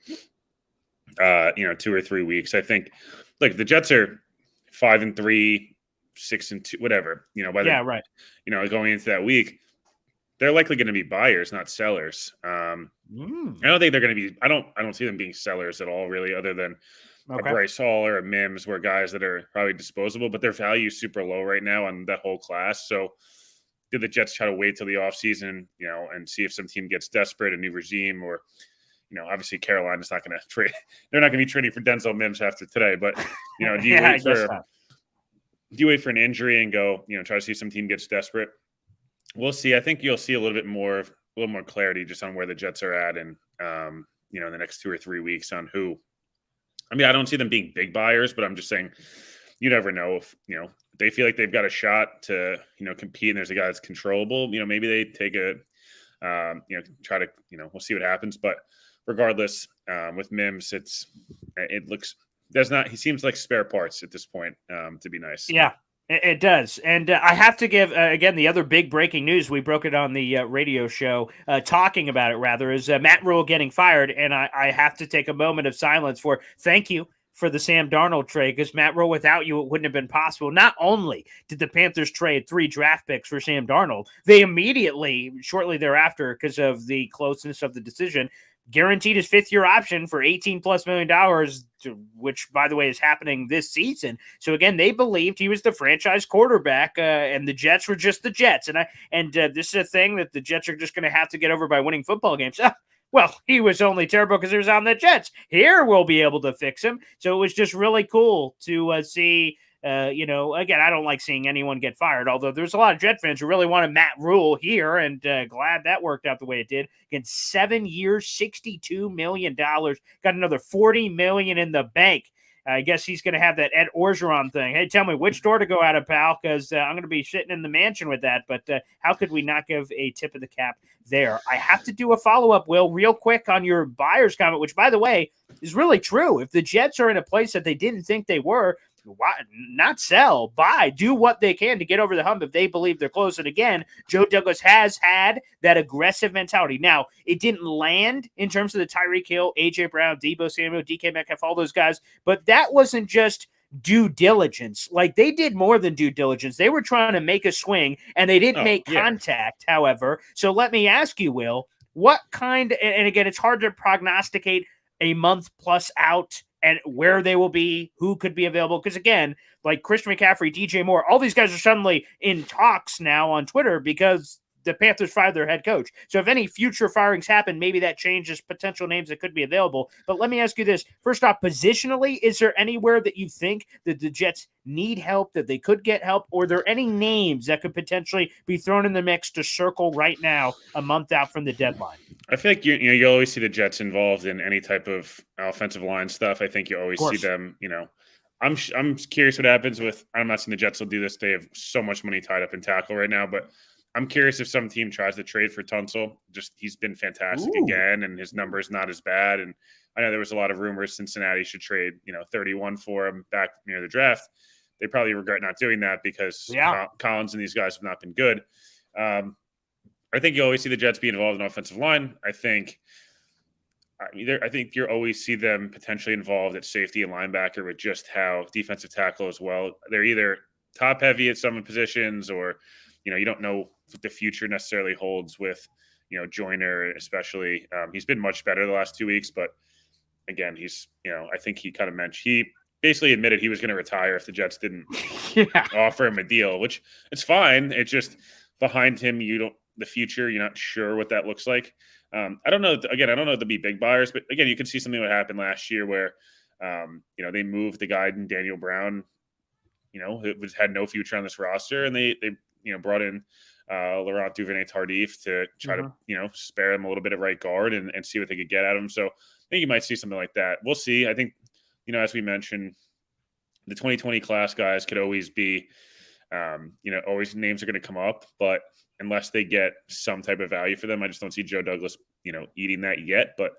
2 or 3 weeks. I think, look, the Jets are 5-3, 6-2, whatever. Right. Going into that week, they're likely going to be buyers, not sellers. I don't think they're going to be. I don't see them being sellers at all, really, other than a Bryce Hall or a Mims, where guys that are probably disposable, but their value is super low right now on that whole class. So did the Jets try to wait till the offseason, and see if some team gets desperate, a new regime, or, obviously Carolina's not going to trade. They're not going to be trading for Denzel Mims after today. But, do you wait for an injury and go, try to see if some team gets desperate? We'll see. I think you'll see a little more clarity just on where the Jets are at, and in the next 2 or 3 weeks on who. I mean, I don't see them being big buyers, but I'm just saying you never know if, they feel like they've got a shot to, compete, and there's a guy that's controllable, maybe they take try to, we'll see what happens. But regardless, with Mims, he seems like spare parts at this point, to be nice. Yeah. It does. And I have to give, again, the other big breaking news, we broke it on the radio show, talking about it rather, is Matt Rhule getting fired. And I have to take a moment of silence for thank you for the Sam Darnold trade, because Matt Rhule, without you, it wouldn't have been possible. Not only did the Panthers trade 3 draft picks for Sam Darnold, they immediately, shortly thereafter, because of the closeness of the decision, guaranteed his 5th-year option for $18+ million, which, by the way, is happening this season. So, again, they believed he was the franchise quarterback, and the Jets were just the Jets. And this is a thing that the Jets are just going to have to get over by winning football games. Well, he was only terrible because he was on the Jets. Here we'll be able to fix him. So it was just really cool to see. Again, I don't like seeing anyone get fired, although there's a lot of Jet fans who really wanted Matt Rhule here, and glad that worked out the way it did. Again, 7 years, $62 million, got another $40 million in the bank. I guess he's going to have that Ed Orgeron thing. Hey, tell me which door to go out of, pal, because I'm going to be sitting in the mansion with that. But how could we not give a tip of the cap there? I have to do a follow-up, Will, real quick on your buyer's comment, which, by the way, is really true. If the Jets are in a place that they didn't think they were, why not sell, buy, do what they can to get over the hump if they believe they're close. And again, Joe Douglas has had that aggressive mentality. Now, it didn't land in terms of the Tyreek Hill, A.J. Brown, Deebo Samuel, DK Metcalf, all those guys, but that wasn't just due diligence. Like, they did more than due diligence. They were trying to make a swing, and they didn't make contact, however. So let me ask you, Will, what kind, and again, it's hard to prognosticate a month plus out and where they will be, who could be available. Because again, like Christian McCaffrey, DJ Moore, all these guys are suddenly in talks now on Twitter because the Panthers fired their head coach. So if any future firings happen, maybe that changes potential names that could be available. But let me ask you this. First off, positionally, is there anywhere that you think that the Jets need help, that they could get help? Or are there any names that could potentially be thrown in the mix to circle right now, a month out from the deadline? I feel like you always see the Jets involved in any type of offensive line stuff. I think you always see them, I'm curious what happens with, I'm not saying the Jets will do this. They have so much money tied up in tackle right now, but I'm curious if some team tries to trade for Tunsil. Just he's been fantastic again, and his number is not as bad. And I know there was a lot of rumors Cincinnati should trade, 31 for him back near the draft. They probably regret not doing that because Collins and these guys have not been good. I think you always see the Jets be involved in offensive line. I think you always see them potentially involved at safety and linebacker with just how defensive tackle as well. They're either top heavy at some positions or you don't know what the future necessarily holds with, Joyner, especially. He's been much better the last 2 weeks, but again, he's, I think he kind of he basically admitted he was going to retire if the Jets didn't offer him a deal, which it's fine. It's just behind him, the future, you're not sure what that looks like. I don't know. Again, I don't know if they'll be big buyers, but again, you can see something that happened last year where, they moved the guy in Daniel Brown, who had no future on this roster, and they brought in Laurent Duvernay-Tardif to try to, spare him a little bit at right guard and see what they could get out of him. So I think you might see something like that. We'll see. I think, as we mentioned, the 2020 class guys could always be, always names are going to come up, but unless they get some type of value for them, I just don't see Joe Douglas, eating that yet. But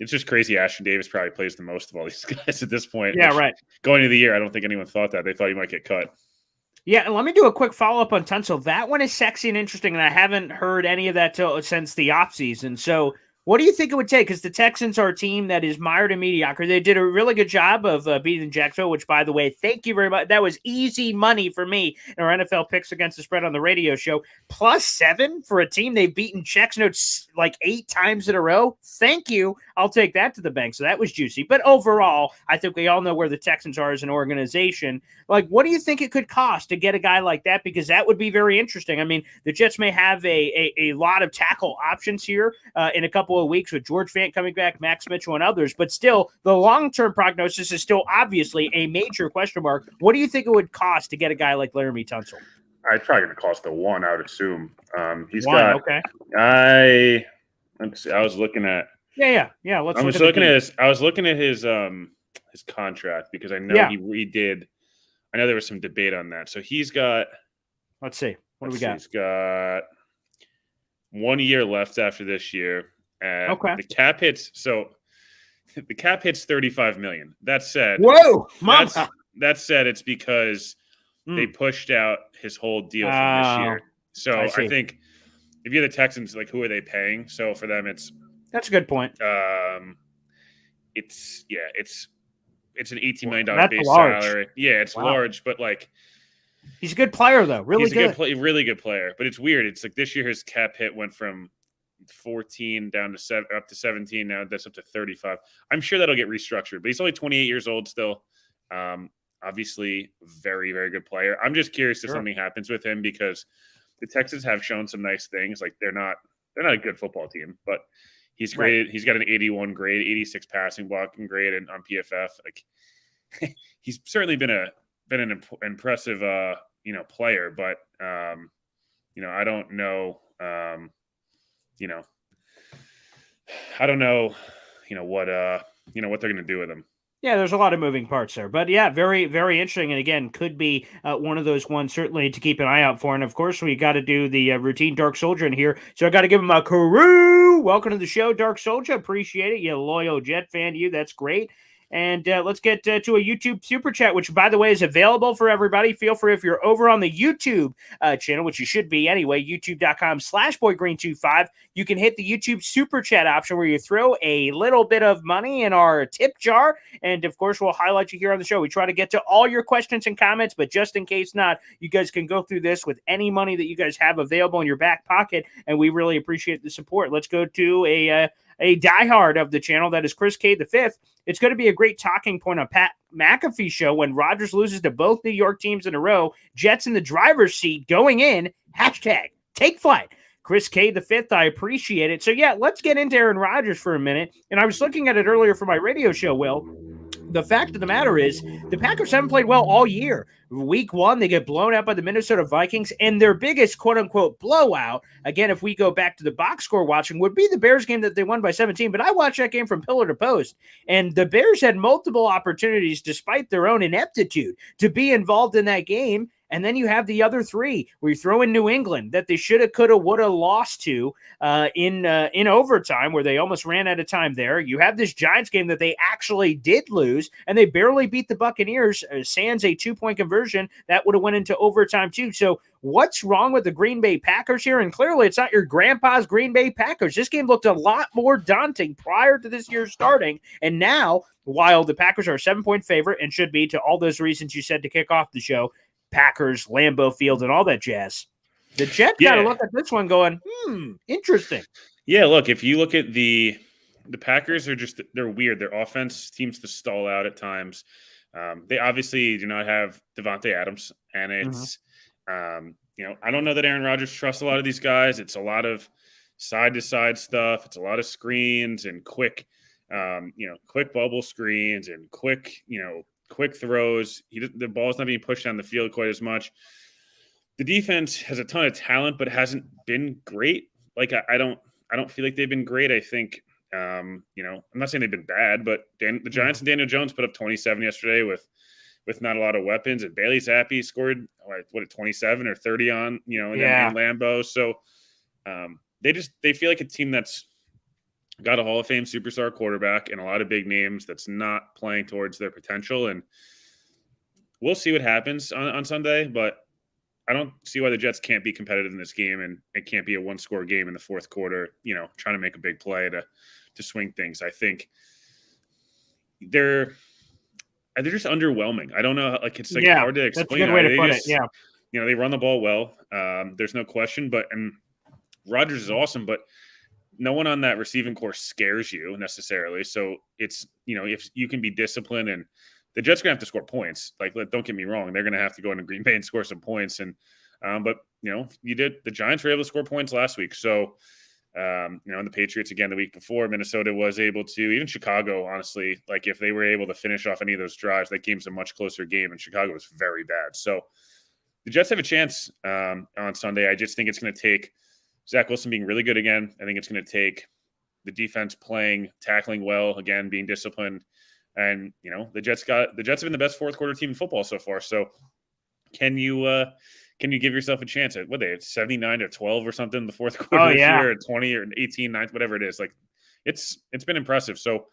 it's just crazy. Ashton Davis probably plays the most of all these guys at this point. Yeah, right. Going into the year, I don't think anyone thought that. They thought he might get cut. Yeah, and let me do a quick follow-up on Tunsil. That one is sexy and interesting, and I haven't heard any of that since the offseason. So what do you think it would take? Because the Texans are a team that is mired in mediocrity. They did a really good job of beating Jacksonville, which, by the way, thank you very much. That was easy money for me in our NFL picks against the spread on the radio show. +7 for a team they've beaten Jacksonville like 8 times in a row. Thank you. I'll take that to the bank. So that was juicy. But overall, I think we all know where the Texans are as an organization. Like, what do you think it could cost to get a guy like that? Because that would be very interesting. I mean, the Jets may have a lot of tackle options here in a couple of weeks with George Fant coming back, Max Mitchell, and others. But still, the long-term prognosis is still obviously a major question mark. What do you think it would cost to get a guy like Laremy Tunsil? It's probably going to cost $1, I would assume. He's $1, got. Okay. Let's see. I was looking at. Yeah. I was looking at his contract because I know he redid. I know there was some debate on that. So he's got. Let's see. What do we got? He's got 1 year left after this year. Okay. The cap hits. So the cap hits $35 million. That said, whoa, mama. That said, it's because they pushed out his whole deal from this year. So I think if you're the Texans, like, who are they paying? So for them, that's a good point. It's an $18 million base salary. Yeah, it's large, but like he's a good player though. Really good. Really good player. But it's weird. It's like this year his cap hit went from 14 down to 7 up to 17. Now that's up to 35. I'm sure that'll get restructured, but he's only 28 years old still. Obviously, very, very good player. I'm just curious if something happens with him because the Texans have shown some nice things. Like they're not a good football team, but he's graded. He's got an 81 grade, 86 passing blocking grade, and on PFF, like he's certainly been an impressive player. But I don't know. I don't know. What they're going to do with him. Yeah, there's a lot of moving parts there. But yeah, very, very interesting. And again, could be one of those ones certainly to keep an eye out for. And of course, we got to do the routine Dark Soldier in here. So I got to give him a crew. Welcome to the show, Dark Soldier. Appreciate it. You loyal Jet fan, you. That's great. And let's get to a YouTube Super Chat, which, by the way, is available for everybody. Feel free, if you're over on the YouTube channel, which you should be anyway, youtube.com/boygreen25, you can hit the YouTube Super Chat option where you throw a little bit of money in our tip jar. And, of course, we'll highlight you here on the show. We try to get to all your questions and comments, but just in case not, you guys can go through this with any money that you guys have available in your back pocket, and we really appreciate the support. Let's go to a diehard of the channel, that is Chris K. the Fifth. It's going to be a great talking point on Pat McAfee show when Rodgers loses to both New York teams in a row. Jets in the driver's seat going in. Hashtag take flight. Chris K. the Fifth, I appreciate it. So, yeah, let's get into Aaron Rodgers for a minute. And I was looking at it earlier for my radio show, Will. The fact of the matter is the Packers haven't played well all year. Week 1, they get blown out by the Minnesota Vikings, and their biggest quote-unquote blowout, again, if we go back to the box score watching, would be the Bears game that they won by 17. But I watched that game from pillar to post, and the Bears had multiple opportunities, despite their own ineptitude, to be involved in that game. And then you have the other 3 where you throw in New England that they shoulda, coulda, woulda lost to in overtime, where they almost ran out of time there. You have this Giants game that they actually did lose, and they barely beat the Buccaneers, sans a 2-point conversion that would have went into overtime too. So what's wrong with the Green Bay Packers here? And clearly it's not your grandpa's Green Bay Packers. This game looked a lot more daunting prior to this year starting. And now, while the Packers are a 7-point favorite and should be, to all those reasons you said to kick off the show, Packers, Lambeau Field, and all that jazz, the Jets got to look at this one going, interesting. Yeah, look, if you look at the Packers, they're weird. Their offense seems to stall out at times. They obviously do not have Devontae Adams, and it's I don't know that Aaron Rodgers trusts a lot of these guys. It's a lot of side-to-side stuff. It's a lot of screens and quick bubble screens and quick throws. The ball's not being pushed down the field quite as much. The defense has a ton of talent, but hasn't been great. Like I don't feel like they've been great. I think I'm not saying they've been bad, but the Giants and Daniel Jones put up 27 yesterday with not a lot of weapons. And Bailey Zappi scored 27 or 30 on in Lambeau. So they feel like a team that's got a Hall of Fame superstar quarterback and a lot of big names that's not playing towards their potential. And we'll see what happens on Sunday, but I don't see why the Jets can't be competitive in this game, and it can't be a 1-score game in the fourth quarter, trying to make a big play to swing things. I think they're just underwhelming. I don't know. Like, it's hard to explain. That's a good way to put it. Yeah. They run the ball well. There's no question, and Rodgers is awesome, but no one on that receiving core scares you necessarily. So it's, if you can be disciplined, and the Jets are going to have to score points. Like, don't get me wrong. They're going to have to go into Green Bay and score some points. And, but the Giants were able to score points last week. So, and the Patriots again, the week before, Minnesota was able to, even Chicago, honestly, like if they were able to finish off any of those drives, that game's a much closer game, and Chicago was very bad. So the Jets have a chance on Sunday. I just think it's going to take Zach Wilson being really good again. I think it's going to take the defense tackling well again, being disciplined, and the Jets have been the best fourth quarter team in football so far. So can you give yourself a chance at 79-12 or something in the fourth quarter this year, or 20 or 18-9, whatever it is? Like it's been impressive. So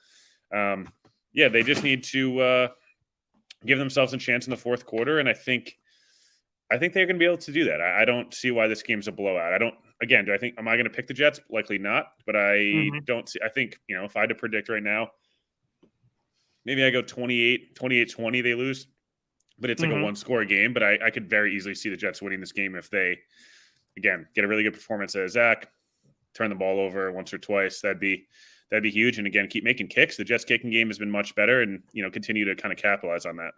they just need to give themselves a chance in the fourth quarter, and I think they're going to be able to do that. I don't see why this game's a blowout. Am I going to pick the Jets? Likely not, but I don't see. I think, if I had to predict right now, maybe I go 28-20, they lose, but it's like a 1-score game. But I could very easily see the Jets winning this game if they, again, get a really good performance out of Zach, turn the ball over once or twice. That'd be huge. And again, keep making kicks. The Jets kicking game has been much better, and continue to kind of capitalize on that.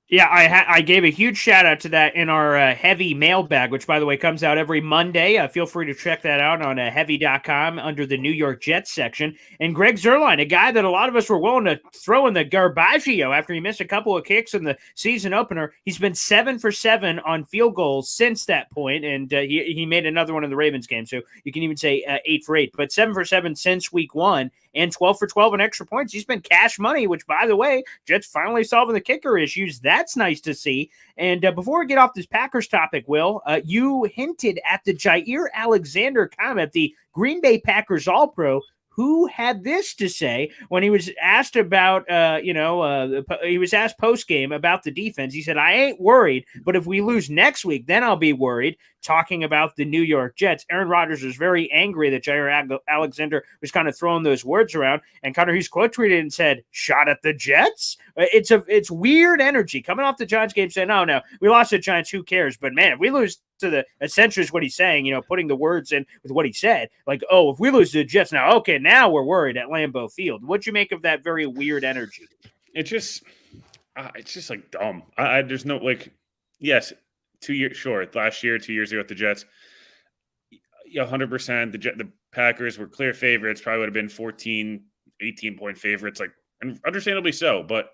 Yeah, I gave a huge shout out to that in our heavy mailbag, which, by the way, comes out every Monday. Feel free to check that out on heavy.com under the New York Jets section. And Greg Zuerlein, a guy that a lot of us were willing to throw in the Garbaggio after he missed a couple of kicks in the season opener. He's been 7 for 7 on field goals since that point, and he made another one in the Ravens game. So you can even say 8 for 8, but 7 for 7 since week 1. And 12 for 12 on extra points. He's been cash money, which, by the way, Jets finally solving the kicker issues. That's nice to see. And before we get off this Packers topic, Will, you hinted at the Jair Alexander comment, the Green Bay Packers All-Pro, who had this to say when he was asked about, he was asked post-game about the defense. He said, "I ain't worried, but if we lose next week, then I'll be worried. talking about the New York Jets. Aaron Rodgers was very angry that Jair Alexander was kind of throwing those words around, and Connor Hughes quote tweeted and said, "Shot at the Jets." It's weird energy coming off the Giants game saying, "No, we lost the Giants. Who cares?" But man, if we lose to the essentially is what he's saying, putting the words in with what he said, like, "Oh, if we lose to the Jets now, okay, now we're worried at Lambeau Field." What'd you make of that very weird energy? It's just like dumb. There's no yes, 2 years, sure. Last year, 2 years ago with the Jets, 100%. The Packers were clear favorites. Probably would have been 14, 18-point favorites, and understandably so. But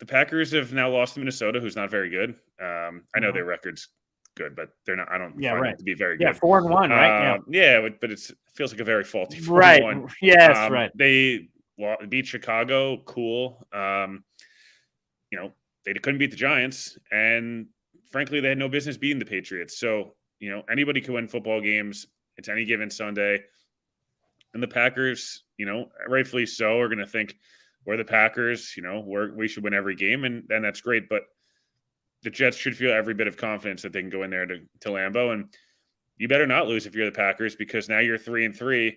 the Packers have now lost to Minnesota, who's not very good. I know their record's good, but they're not. I don't find them to be very good. Yeah, 4-1, right? Yeah, but it feels like a very faulty 4-1. Right. Yes, right. They beat Chicago. Cool. They couldn't beat the Giants, and frankly, they had no business beating the Patriots. So, anybody can win football games. It's any given Sunday. And the Packers, rightfully so, are going to think we're the Packers, we should win every game, and that's great. But the Jets should feel every bit of confidence that they can go in there to Lambeau. And you better not lose if you're the Packers, because now you're 3-3,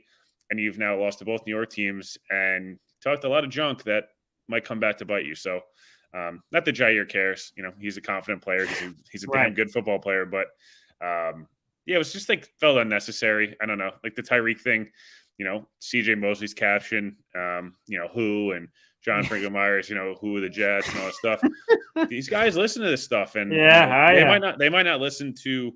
and you've now lost to both New York teams and talked a lot of junk that might come back to bite you. So, not that Jair cares. He's a confident player. He's a damn good football player. But, it was just felt unnecessary. I don't know. The Tyreek thing, CJ Mosley's caption, who, and John Franklin Myers, who are the Jets and all that stuff. These guys listen to this stuff. And they might not listen to,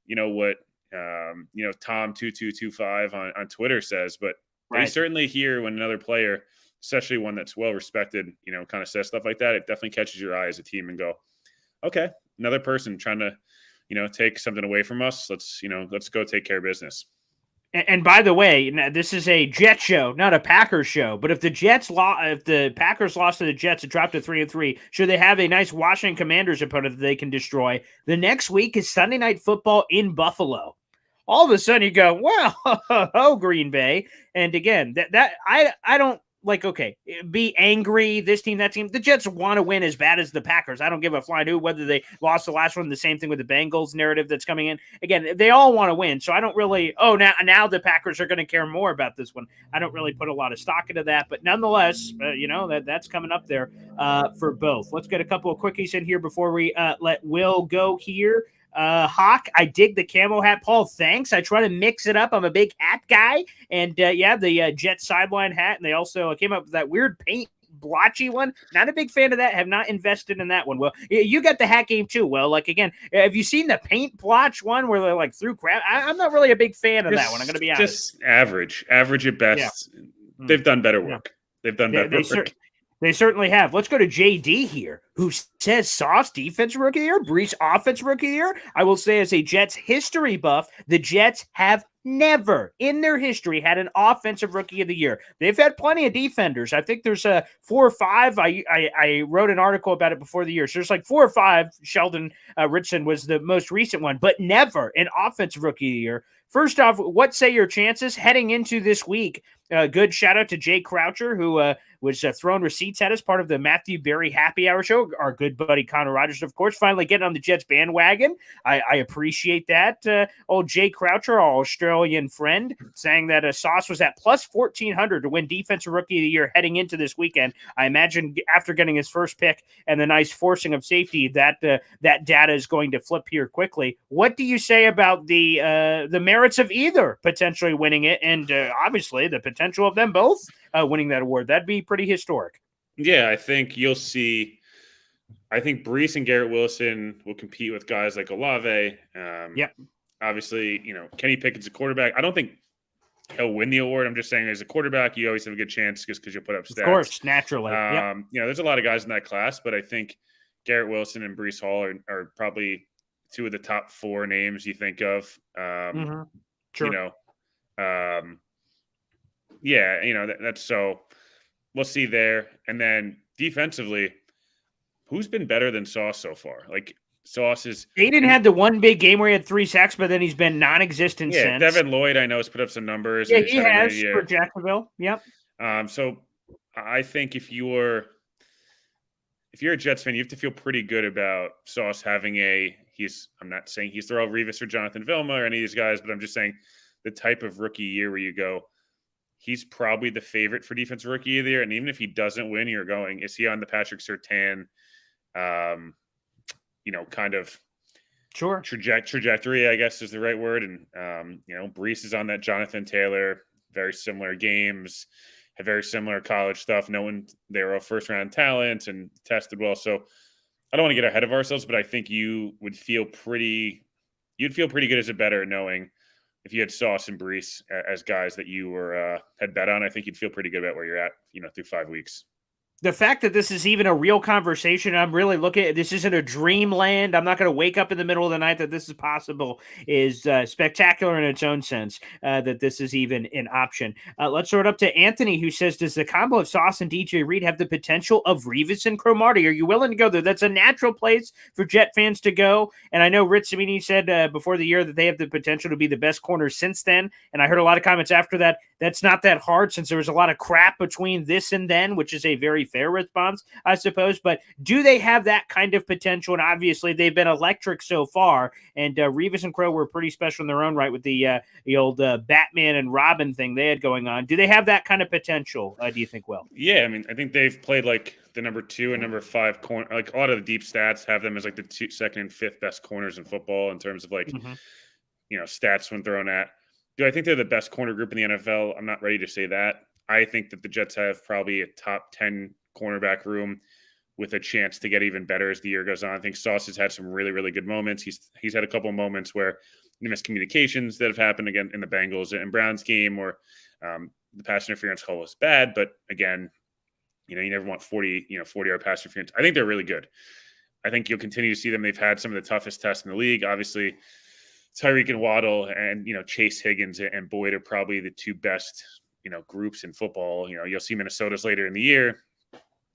what, Tom2225 on Twitter says, but they certainly hear when another player, especially one that's well-respected, kind of says stuff like that. It definitely catches your eye as a team and go, okay, another person trying to, take something away from us. Let's go take care of business. And by the way, this is a Jet show, not a Packers show. But if the Packers lost to the Jets and dropped to 3-3, should they have a nice Washington Commanders opponent that they can destroy? The next week is Sunday Night Football in Buffalo. All of a sudden you go, well, Green Bay. And again, that I don't okay, be angry, this team, that team. The Jets want to win as bad as the Packers. I don't give a flying hoot whether they lost the last one. The same thing with the Bengals narrative that's coming in. Again, they all want to win. So I don't really, now the Packers are going to care more about this one. I don't really put a lot of stock into that. But nonetheless, that's coming up there for both. Let's get a couple of quickies in here before we let Will go here. Hawk, I dig the camo hat. Paul, thanks. I try to mix it up. I'm a big hat guy. And the Jet sideline hat. And they also came up with that weird paint blotchy one. Not a big fan of that. Have not invested in that one. Well, you got the hat game too. Well, again, have you seen the paint blotch one where they're through crap? I'm not really a big fan of that one. I'm going to be honest. Just average at best. Yeah. They've done better work. They've done better work. They certainly have. Let's go to JD here, who says Sauce defensive rookie of the year, Brees offensive rookie of the year. I will say, as a Jets history buff, the Jets have never in their history had an offensive rookie of the year. They've had plenty of defenders. I think there's 4 or 5. I wrote an article about it before the year. So there's 4 or 5. Sheldon Richardson was the most recent one, but never an offensive rookie of the year. First off, what say your chances heading into this week? Good shout out to Jay Croucher, who was throwing receipts at us, part of the Matthew Berry Happy Hour show. Our good buddy Connor Rogers, of course, finally getting on the Jets bandwagon. I appreciate that. Old Jay Croucher, our Australian friend, saying that Sauce was at plus 1,400 to win Defensive Rookie of the Year heading into this weekend. I imagine after getting his first pick and the nice forcing of safety, that data is going to flip here quickly. What do you say about the merits of either potentially winning it, and obviously the potential of them both winning that award? That'd be pretty historic. Yeah, I think you'll see. I think Brees and Garrett Wilson will compete with guys like Olave. Yep. Obviously, Kenny Pickett's a quarterback. I don't think he'll win the award. I'm just saying, as a quarterback, you always have a good chance because you'll put up stats. Of course, naturally. Yep. There's a lot of guys in that class, but I think Garrett Wilson and Brees Hall are probably 2 of the top 4 names you think of. Sure. That's so. We'll see there. And then defensively, who's been better than Sauce so far? Sauce is. Aiden had the one big game where he had 3 sacks, but then he's been non-existent since. Devin Lloyd, I know, has put up some numbers. Yeah, he has for Jacksonville. Yep. So I think if you're if you're a Jets fan, you have to feel pretty good about Sauce having I'm not saying he's the real Revis or Jonathan Vilma or any of these guys, but I'm just saying the type of rookie year where you go, he's probably the favorite for defensive rookie of the year. And even if he doesn't win, you're going, is he on the Patrick Surtain, kind of Sure. trajectory, I guess is the right word. And, Brees is on that Jonathan Taylor, very similar games, had very similar college stuff, knowing they were a first round talent and tested well. So I don't want to get ahead of ourselves, but I think you'd feel pretty good as a bettor knowing if you had Sauce and Brees as guys that you had bet on. I think you'd feel pretty good about where you're at, through 5 weeks. The fact that this is even a real conversation, I'm really looking at this isn't a dreamland. I'm not going to wake up in the middle of the night that this is possible, is spectacular in its own sense, that this is even an option. Let's throw it up to Anthony, who says, does the combo of Sauce and DJ Reed have the potential of Revis and Cromartie? Are you willing to go there? That's a natural place for Jet fans to go. And I know Rich Samini said before the year that they have the potential to be the best corners since then. And I heard a lot of comments after that. That's not that hard since there was a lot of crap between this and then, which is a very fair response, I suppose. But do they have that kind of potential? And obviously, they've been electric so far. And Revis and Crow were pretty special in their own right with the old Batman and Robin thing they had going on. Do they have that kind of potential, do you think, Will? Yeah, I mean, I think they've played like the number 2 and number 5 corner. Like a lot of the deep stats have them as like the second and fifth best corners in football in terms of like, stats when thrown at. Do I think they're the best corner group in the NFL? I'm not ready to say that. I think that the Jets have probably a top 10 cornerback room with a chance to get even better as the year goes on. I think Sauce has had some really, really good moments. He's had a couple of moments where the miscommunications that have happened again in the Bengals and Browns game, or the pass interference call was bad. But again, you never want 40-yard pass interference. I think they're really good. I think you'll continue to see them. They've had some of the toughest tests in the league. Obviously, Tyreek and Waddle and, Chase Higgins and Boyd are probably the two best, groups in football. You'll see Minnesota's later in the year.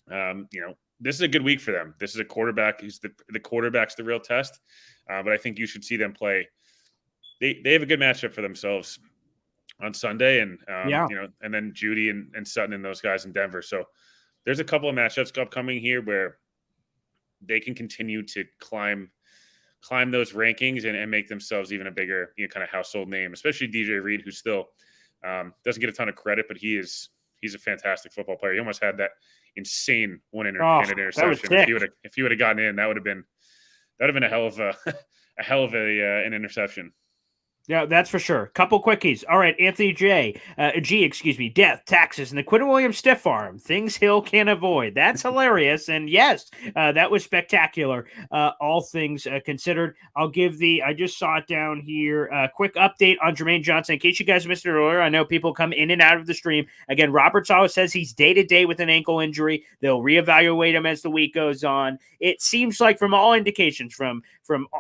This is a good week for them. This is a quarterback. The quarterback's the real test. But I think you should see them play. They have a good matchup for themselves on Sunday, and and then Judy and Sutton and those guys in Denver. So there's a couple of matchups upcoming here where they can continue to climb those rankings and make themselves even a bigger kind of household name, especially DJ Reed, who still doesn't get a ton of credit, but he's a fantastic football player. He almost had that insane one interception. If he would have gotten in, that would have been a hell of an interception. Yeah, that's for sure. Couple quickies. All right, Anthony G, death, taxes, and the Quinn Williams stiff arm. Things Hill can't avoid. That's hilarious. And yes, that was spectacular. All things considered. I just saw it down here. Quick update on Jermaine Johnson. In case you guys missed it earlier, I know people come in and out of the stream. Again, Robert Sala says he's day-to-day with an ankle injury. They'll reevaluate him as the week goes on. It seems like from all indications, from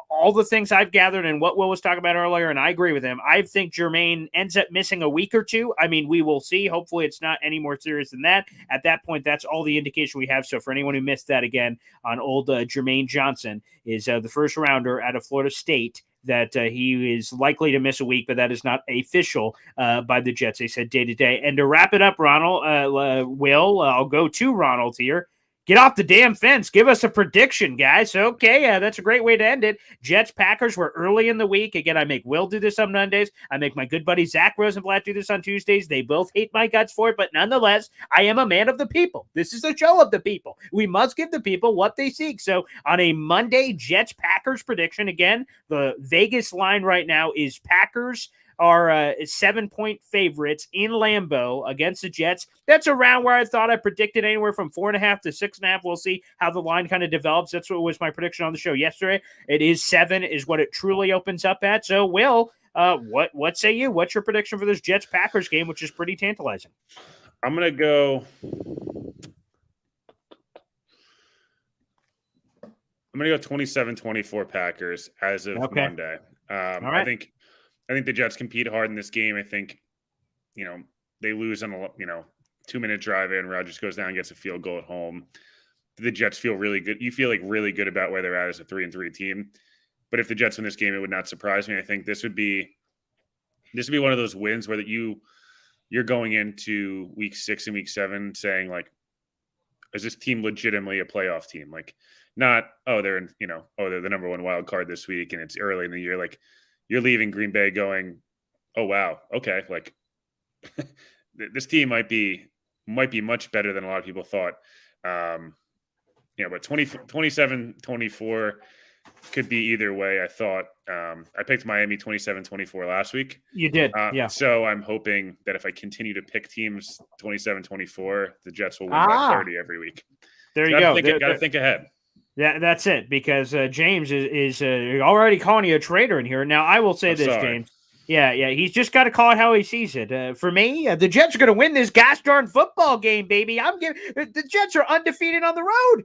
all the things I've gathered and what Will was talking about earlier, and I agree with him, I think Jermaine ends up missing a week or two. I mean, we will see. Hopefully it's not any more serious than that. At that point, that's all the indication we have. So for anyone who missed that, again, on old Jermaine Johnson is the first rounder out of Florida State, that he is likely to miss a week, but that is not official by the Jets. They said day-to-day. And to wrap it up, Ronald, I'll go to Ronald here. Get off the damn fence. Give us a prediction, guys. Okay, that's a great way to end it. Jets, Packers were early in the week. Again, I make Will do this on Mondays. I make my good buddy Zach Rosenblatt do this on Tuesdays. They both hate my guts for it, but nonetheless, I am a man of the people. This is a show of the people. We must give the people what they seek. So on a Monday, Jets, Packers prediction, again, the Vegas line right now is Packers are 7-point favorites in Lambeau against the Jets. That's around where I thought. I predicted anywhere from 4.5 to 6.5. We'll see how the line kind of develops. That's what was my prediction on the show yesterday. It is 7 is what it truly opens up at. So, Will, what say you? What's your prediction for this Jets-Packers game, which is pretty tantalizing? I'm going to go 27-24 Packers as of Monday. All right. I think the Jets compete hard in this game. I think, they lose on a 2-minute drive in. Rodgers goes down and gets a field goal at home. The Jets feel really good. You feel like really good about where they're at as a 3-3 team. But if the Jets win this game, it would not surprise me. I think this would be one of those wins where you're going into week 6 and week 7 saying like Is this team legitimately a playoff team? Like, not, oh, they're in, they're the number one wild card this week and it's early in the year. Like, you're leaving Green Bay going, oh wow, okay, like this team might be much better than a lot of people thought. But 27-24 could be either way. I thought I picked Miami 27-24 last week. You did, yeah. So I'm hoping that if I continue to pick teams 27-24, the Jets will win by 30 every week. There you go. Got to think ahead. Yeah, that's it, because James is already calling you a traitor in here. Now, I will say this, sorry. James. Yeah, he's just got to call it how he sees it. For me, the Jets are going to win this gosh darn football game, baby. The Jets are undefeated on the road.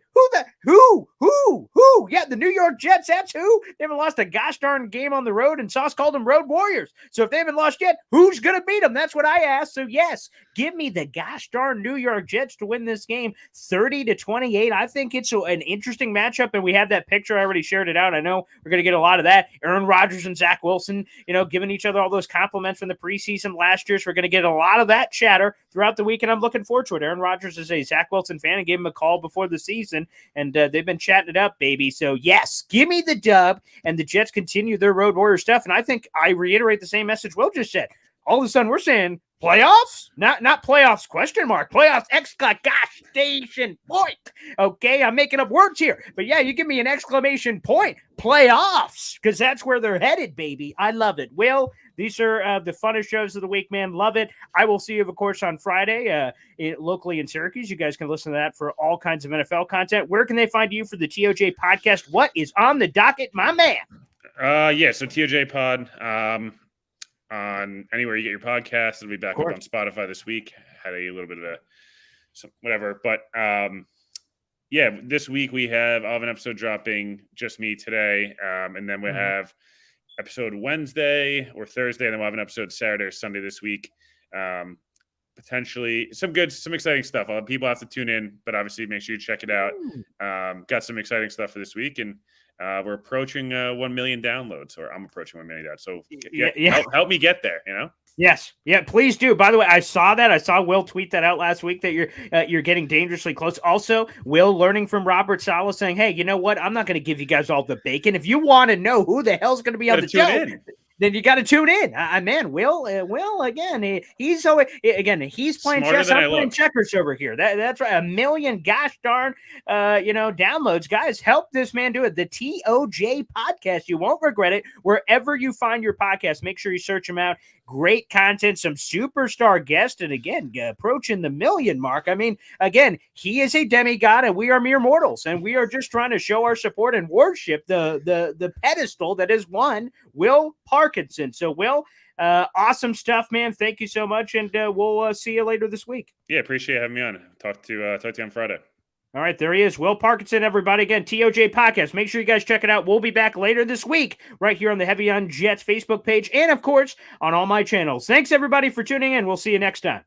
Who? Yeah, the New York Jets, that's who. They haven't lost a gosh darn game on the road, and Sauce called them Road Warriors. So if they haven't lost yet, who's going to beat them? That's what I asked. So yes, give me the gosh darn New York Jets to win this game 30-28. I think it's an interesting matchup, and we have that picture. I already shared it out. I know we're going to get a lot of that. Aaron Rodgers and Zach Wilson, giving each other all those compliments from the preseason last year. So we're going to get a lot of that chatter throughout the week, and I'm looking forward to it. Aaron Rodgers is a Zach Wilson fan and gave him a call before the season, and they've been chatting it up, baby. So yes, give me the dub, and the Jets continue their Road Warrior stuff. And I think I reiterate the same message Will just said. All of a sudden, we're saying playoffs, not playoffs, question mark, playoffs, exclamation point. Okay, I'm making up words here. But yeah, you give me an exclamation point, playoffs, because that's where they're headed, baby. I love it. Will, these are the funnest shows of the week, man. Love it. I will see you, of course, on Friday locally in Syracuse. You guys can listen to that for all kinds of NFL content. Where can they find you for the TOJ podcast? What is on the docket, my man? So TOJ pod, on anywhere you get your podcast. It'll be back up on Spotify this week. Had a little bit of whatever. But this week I'll have an episode dropping, just me today. And then we'll have episode Wednesday or Thursday, and then we'll have an episode Saturday or Sunday this week. Potentially some exciting stuff. People have to tune in, but obviously make sure you check it out. Got some exciting stuff for this week, and we're approaching 1 million downloads, or I'm approaching 1 million downloads. So help me get there, Yes. Yeah, please do. By the way, I saw that. I saw Will tweet that out last week that you're getting dangerously close. Also, Will learning from Robert Saleh saying, hey, you know what? I'm not going to give you guys all the bacon. If you want to know who the hell's going to be on the show, then you got to tune in. Man, Will, again, he's playing chess. I'm playing checkers over here. That's right. 1 million gosh darn, downloads. Guys, help this man do it. The TOJ podcast. You won't regret it. Wherever you find your podcast, make sure you search them out. Great content, some superstar guests, and again, approaching the 1 million mark. I mean, again, he is a demigod, and we are mere mortals, and we are just trying to show our support and worship the pedestal that is one Will Parkinson. So, Will, awesome stuff, man. Thank you so much, and we'll see you later this week. Yeah, appreciate having me on. Talk to you on Friday. All right, there he is, Will Parkinson, everybody. Again, TOJ Podcast. Make sure you guys check it out. We'll be back later this week right here on the Heavy on Jets Facebook page and, of course, on all my channels. Thanks, everybody, for tuning in. We'll see you next time.